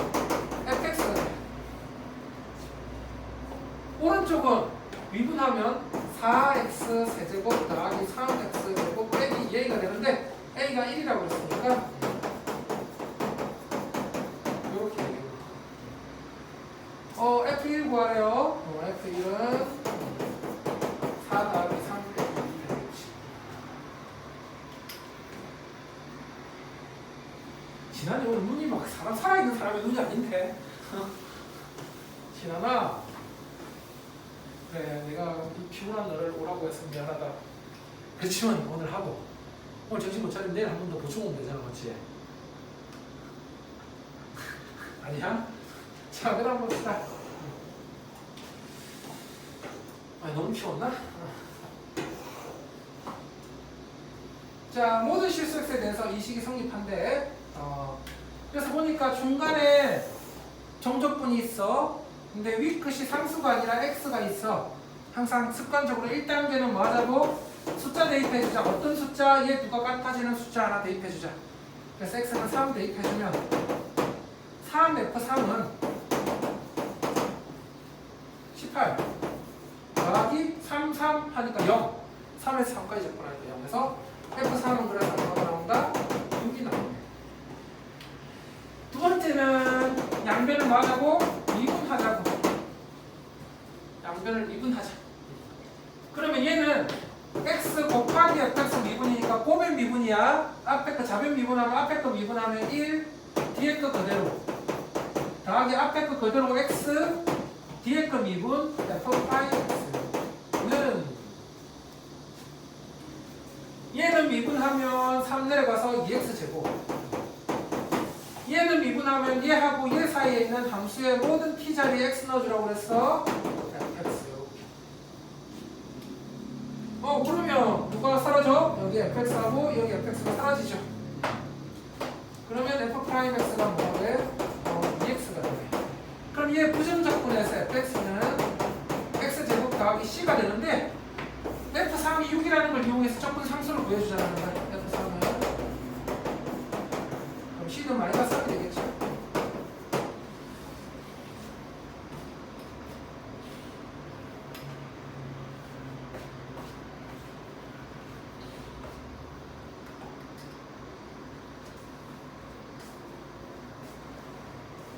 fx가 돼. 오른쪽은 미분하면 4x 세제곱 더하기 3x 제곱 빼기 2a가 되는데 a가 1이라고 했으니까 이렇게 되겠네. F1 구하래요. F1은 4 더하기 3 빼기 2 되겠지. 지난해 오늘 눈이 막 살아있는 사람의 눈이 아닌데. 지난아, 그래, 내가 이 피곤한 너를 오라고 해서 미안하다. 그렇지만 오늘 하고, 오늘 정신 못 차리면 내일 한 번 더 보충 오면 되잖아, 맞지? 아니야? 자, 그럼 봅시다. 너무 피웠나? 자, 모든 실수 x에 대해서 이 식이 성립한대. 그래서 보니까 중간에 정적분이 있어. 근데 위 끝이 상수가 아니라 x가 있어. 항상 습관적으로 1단계는 뭐 하자고? 숫자 대입해주자. 어떤 숫자? 얘 누가 같아지는 숫자 하나 대입해주자. 그래서 x는 3 대입해주면 3F3은 18 더하기 3, 3 하니까 0. 3에서 3까지 접근하니까 0에서 F3은 그래서 얼마가 나온다? 6이 나오네. 두 번째는 양변을 뭐 하자고? 미분하자고. 양변을 미분하자. 그러면 얘는 x 곱하기 fx 미분이니까 고변 미분이야. 앞에 거 좌변 미분하면 앞에 거 미분하면 1, 뒤에 거 그대로. 더하기 앞에 거 그대로 x, 뒤에 거 미분 f'(x). 얘는 미분하면 3 내려가서 2x제곱. 얘는 미분하면 얘하고 얘 사이에 있는 함수의 모든 t 자리에 x 넣어주라고 그랬어. fx. 그러면 누가 사라져? 여기 fx하고 여기 fx가 사라지죠. 그러면 f'x가 뭐가 돼? 2x가 되네. 그럼 얘 부정적분에서 fx는 x제곱 더하기 c가 되는데 f3이 6이라는 걸 이용해서 적분 상수를 구해주자는 거야. f3은 그럼 c는 마이너스 3이 되겠죠.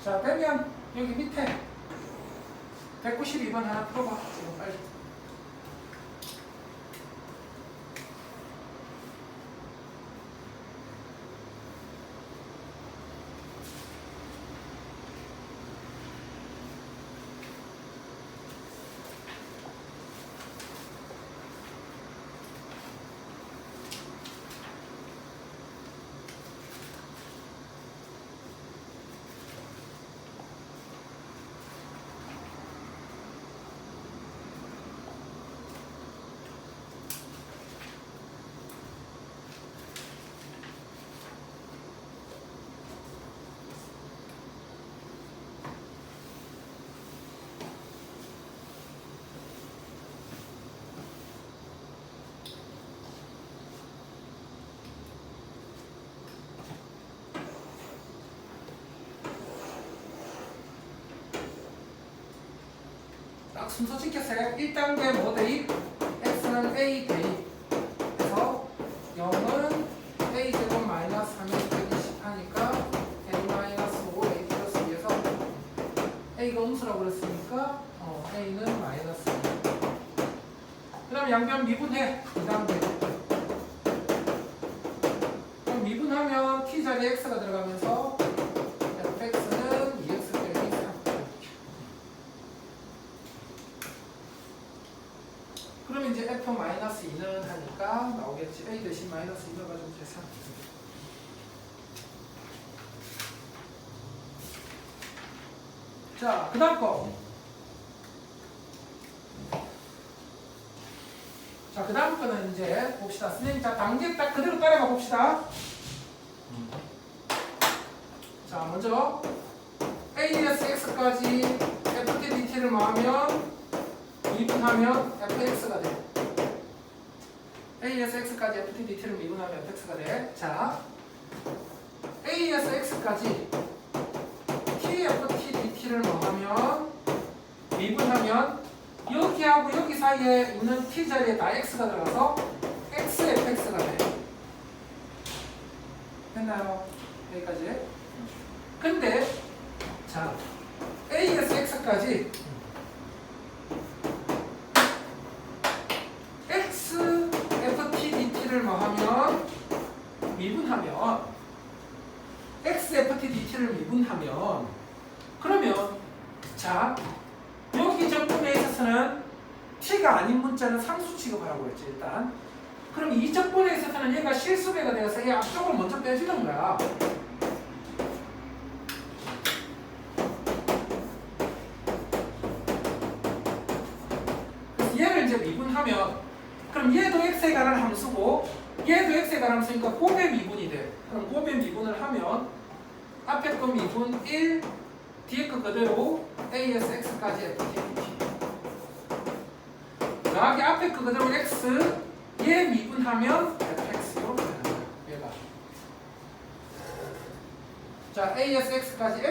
자, 되면 여기 밑에 192번 하나 풀어봐. 지금 빨리. 순서 지켰어요. 1단계 뭐 대입? x는 a 대입. 그래서 0은 a 제곱 마이너스 3x 120 하니까 a 마이너스 5 a 플러스 2에서 a가 음수라고 그랬으니까 a는 마이너스 2. 그 다음에 양변 미분해. 2단계. 그럼 미분하면 t 자리에 x가 들어가면서 fx는 2x 빼기 3. 그럼 이제 f-2는 하니까 나오겠지. a 대신 마이너스 2 넣어가지고 계산. 자, 그 다음 거. 자, 그 다음 거는 이제 봅시다. 선생님, 자, 단계 딱 그대로 따라가 봅시다. 자, 먼저 a에서 x까지 ft dt를 마하면 미분하면 fx가 돼. a에서 x까지 ft dt를 미분하면 fx가 돼. 자, a에서 x까지 tft dt를 마하면 미분하면 여기하고 여기 사이에 있는 t 자리에 다 x가 들어가서 xfx가 돼. 됐나요? 여기까지. 근데 자, a에서 x까지 x ft dt를 뭐하면 미분하면 x ft dt를 미분하면 그러면 자, 여기 적분에 있어서는 t가 아닌 문자는 상수 취급하라고 했지. 일단 그럼 이 적분에 있어서는 얘가 실수배가 되어서 얘 앞쪽을 먼저 빼주는 거야. 얘를 이제 미분하면 그럼 얘도 x에 관한 함수고 얘도 x에 관한 함수니까 곱의 미분이 돼. 그럼 곱의 미분을 하면 앞에 거 미분 1, 뒤에 거 그대로 a에서 x까지 ft 더하기 앞에 거 그대로 x 얘 미분하면 fx로 되는 거야. 얘가 자, a에서 x까지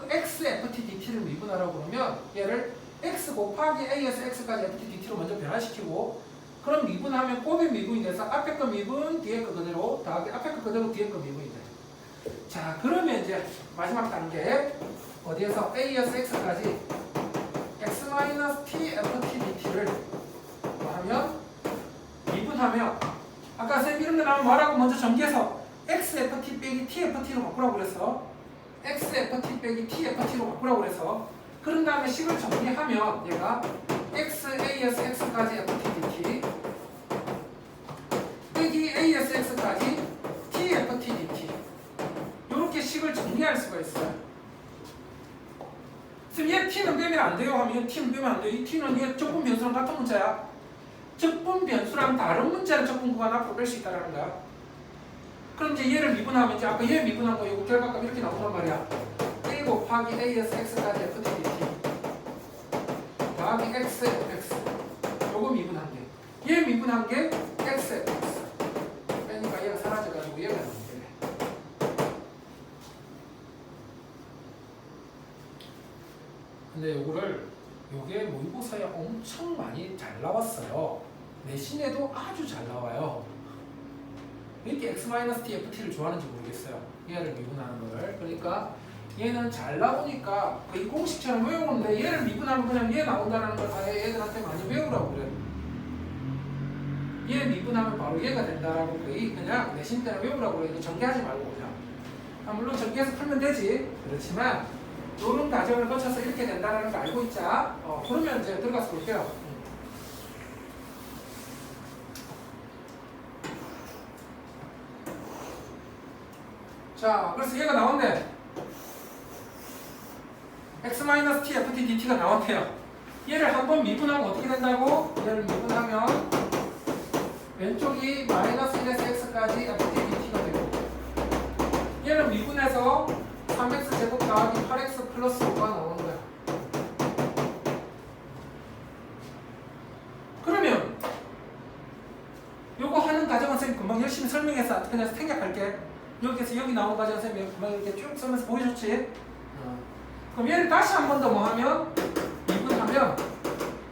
x ft dt를 미분하라고 그러면 얘를 x 곱하기 a에서 x까지 ft dt로 먼저 변화시키고 그럼 미분하면 곱의 미분이 돼서 앞에 거 미분 뒤에 거 그대로 더하기 앞에 거 그대로 뒤에 거 미분이 돼. 자, 그러면 이제 마지막 단계 어디에서 a에서 x까지 x-t ft dt를 하면 미분하면 아까 선생님 이런 거 나오면 뭐라고 먼저 전개해서 x ft 빼기 t ft로 바꾸라고 그랬어. x ft 빼기 t ft로 바꾸라고 그래서 그런 다음에 식을 정리하면 얘가 x a에서 x까지 ft dt 빼기 a에서 x까지 t ft dt 이렇게 식을 정리할 수가 있어요. 지금 얘 t는 빼면 안 돼요 하면 얘 t는 빼면 안 돼요. 이 t는 얘 적분 변수랑 같은 문자야. 적분 변수랑 다른 문자를 적분 구간 앞으로 뺄 수 있다는 거야. 그럼 이제 얘를 미분하면 이제 아까 얘 미분한 거 이거 결과값 이렇게 나온단 말이야. a 곱하기 a에서 x까지 ft dt 더하기 x fx 요거 미분한 게 얘 미분한 게 x fx 그러니까 얘가 사라져가지고 얘가 나오게 돼. 근데 요게 모의고사에 엄청 많이 잘 나왔어요. 내신에도 아주 잘 나와요. 왜 이렇게 x-tft를 좋아하는지 모르겠어요. 얘를 미분하는 거를. 그러니까 얘는 잘 나오니까 이 공식처럼 외우는데 얘를 미분하면 그냥 얘 나온다는 걸 다 얘들한테 많이 외우라고 그래요. 얘 미분하면 바로 얘가 된다라고 거의 그냥 내신 때는 외우라고 그래요. 전개하지 말고 그냥. 물론 전개해서 풀면 되지. 그렇지만 이런 과정을 거쳐서 이렇게 된다는 걸 알고 있자. 그러면 이제 들어가서 볼게요. 자, 그래서 얘가 나온대. x-t ft dt가 나왔대요. 얘를 한번 미분하면 어떻게 된다고? 얘를 미분하면 왼쪽이 마이너스 1에서 x까지 ft dt가 되고 얘를 미분해서 3x 제곱 더하기 8x 플러스 5가 나오는 거야. 그러면 요거 하는 과정은 선생님 금방 열심히 설명해서 그냥 생략할게. 여기서 여기 나온 과정 선생님 금방 이렇게 쭉 쓰면서 보여줬지? 그럼 얘를 다시 한 번 더 뭐 하면 미분하면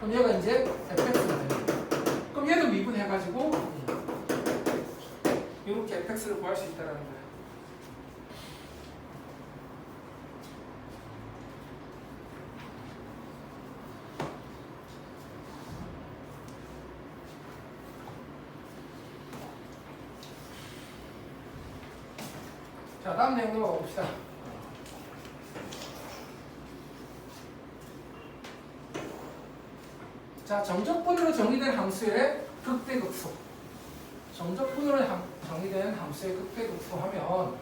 그럼 얘가 이제 fx가 되는 거야. 그럼 얘도 미분해가지고 이렇게 fx를 구할 수 있다는 거야. 자, 다음 내용 넘어가 봅시다. 자, 정적분으로 정의된 함수의 극대극소. 정적분으로 정의된 함수의 극대극소 하면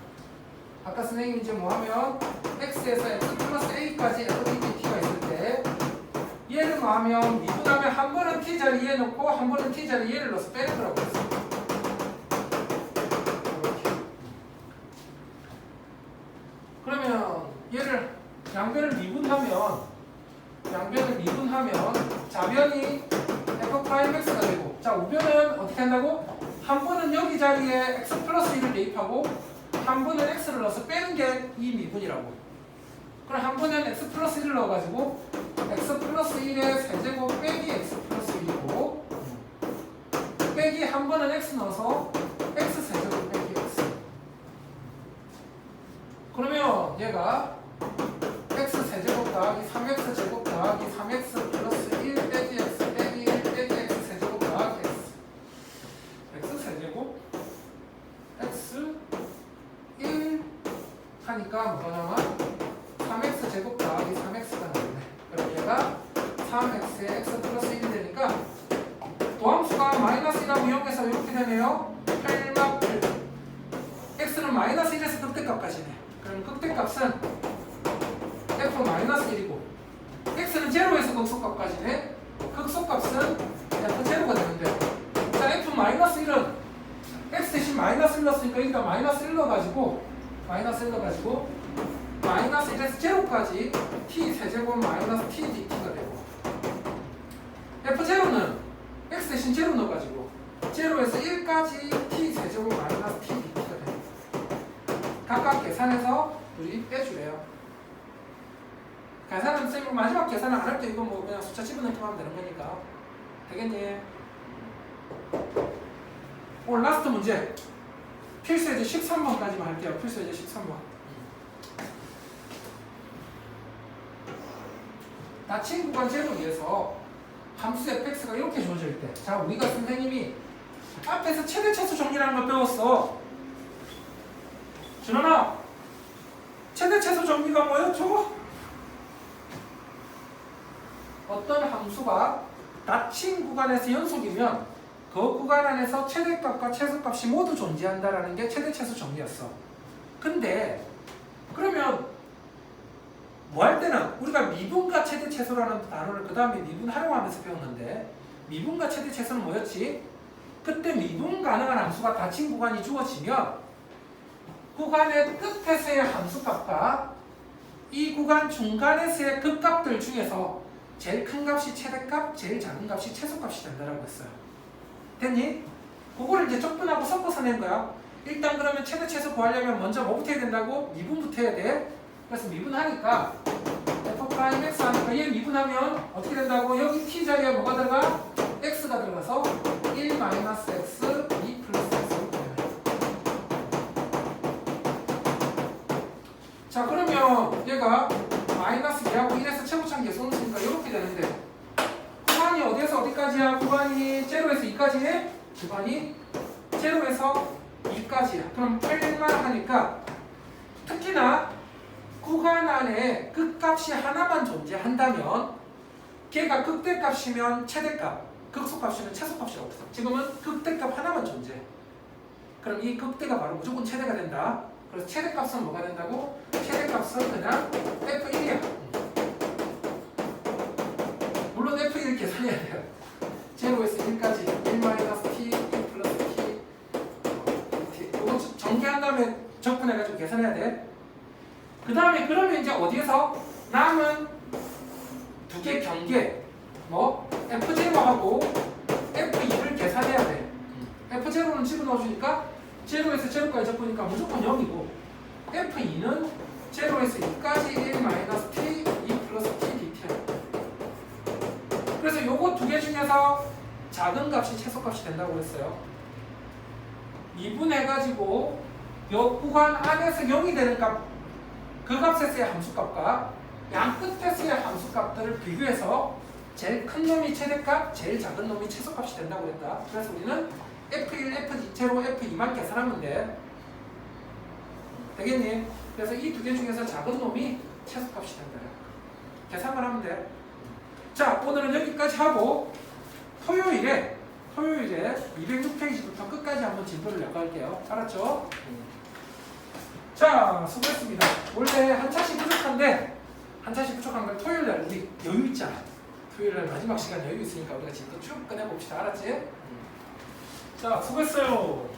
아까 선생님이 이제 뭐 하면 x에서 x 플러스 a까지 fdt가 있을 때 얘를 뭐 하면 미분하면 한 번은 t 자리에 넣고 한 번은 t 자리에 얘를 넣어서 빼는 거라고 했어. 그러면 얘를 양변을 미분하면 좌변이 f'x가 되고, 자 우변은 어떻게 한다고? 한 번은 여기 자리에 x 플러스 1을 대입하고 한 번은 x를 넣어서 빼는 게 이 미분이라고. 그럼 한 번은 x 플러스 1을 넣어가지고 x 플러스 1의 세제곱 빼기 x 플러스 1이고, 빼기 한 번은 x 넣어서 x 세제곱 빼기 x. 그러면 얘가 x 세제곱 더하기 3x 제곱 더하기 3x 플러스 1 빼기 x 빼기 1 빼기 x 세제곱 더하기 x 세제곱 x 1 하니까 뭐가 나와? 3x 제곱 더하기 3x가 나오네. 그럼 얘가 3x에 x 플러스 1이 되니까 도함수가 마이너스 1하고 0에서 이렇게 되네요. 8막 8. x는 마이너스 1에서 극대값까지네. 그럼 극대값은 f-1이고 x는 제로에서 극소값까지네. 극소값은 f0가 되는데, 자 f-1은 x 대신 마이너스 1 넣었으니까 여기다 마이너스 1 넣어가지고 마이너스 1에서 제로까지 t 세제곱 마이너스 t dt가 되고, f0는 x 대신 제로 넣어가지고 제로에서 1까지 t 세제곱 마이너스 t dt가 되고, 각각 계산해서 우리 빼주래요. 계산은 선생님 마지막 계산은 안 할 때 이거 뭐 그냥 숫자 집어넣기만 하면 되는 거니까 되겠니? 오늘 라스트 문제 필수예제 13번까지만 할게요. 필수예제 13번. 닫힌 구간 제로 위해서 함수 fx가 이렇게 주어질 때, 자 우리가 선생님이 앞에서 최대 최소 정리라는 걸 배웠어. 준원아, 최대 최소 정리가 뭐였죠? 어떤 함수가 닫힌 구간에서 연속이면 그 구간 안에서 최대값과 최소값이 모두 존재한다라는 게 최대 최소 정리였어. 근데 그러면 뭐 할 때는 우리가 미분과 최대 최소라는 단어를 그 다음에 미분 활용하면서 배웠는데, 미분과 최대 최소는 뭐였지? 그때 미분 가능한 함수가 닫힌 구간이 주어지면 구간의 끝에서의 함수값과 이 구간 중간에서의 극값들 중에서 제일 큰 값이 최대값, 제일 작은 값이 최소값이 된다라고 했어요. 됐니? 그거를 이제 적분하고 섞어서 낸 거야. 일단 그러면 최대 최소 구하려면 먼저 뭐부터 해야 된다고? 미분부터 해야 돼. 그래서 미분하니까 f'x 하니까 얘 미분하면 어떻게 된다고? 여기 t 자리에 뭐가 들어가? x가 들어가서 1 마이너스 x, 2 플러스 x. 자 그러면 얘가 마이너스 2하고 1에서 최고차는 계속 있으니까 이렇게 되는데, 구간이 어디에서 어디까지야? 구간이 제로에서 2까지네? 구간이 제로에서 2까지야. 그럼 8만 하니까 특히나 구간 안에 극값이 하나만 존재한다면 걔가 극대값이면 최대값, 극소값이면 최소값이라고 했어. 지금은 극대값 하나만 존재해. 그럼 이 극대가 바로 무조건 최대가 된다. 그래서 최대값은 뭐가 된다고? 최대값은 그냥 f1이야. 물론 f1 계산해야 돼요. 제로에서 1까지 1-t, 1 플러스 t. 이거 전개한 다음에 적분해가지고 계산해야 돼. 그 다음에 그러면 이제 어디에서 남은 두 개 경계, 뭐 f0하고 f2를 계산해야 돼. f0는 집어넣어주니까 제로에서 제로까지 적으니까 무조건 0이고, f2는 제로에서 2까지 1-t, 2 플러스 t dt야. 그래서 요거 중에서 작은 값이 최소값이 된다고 그랬어요. 미분해가지고 요 구간 안에서 0이 되는 값, 그 값에서의 함수값과 양 끝에서의 함수값들을 비교해서 제일 큰 놈이 최대값, 제일 작은 놈이 최소값이 된다고 그랬다. 그래서 우리는 F1, F2채로 F2만 계산하면 돼. 되겠니? 그래서 이 두 개 중에서 작은 놈이 최소값이 된다. 계산만 하면 돼. 자, 오늘은 여기까지 하고 토요일에 206페이지부터 끝까지 한번 진도를 나갈게요. 알았죠? 자, 수고했습니다. 원래 한 차씩 부족한데 한 차씩 부족한 걸 토요일날 우리 여유 있잖아. 토요일날 마지막 시간 여유 있으니까 우리가 진도 쭉 꺼내봅시다. 알았지? 자, 수고했어요.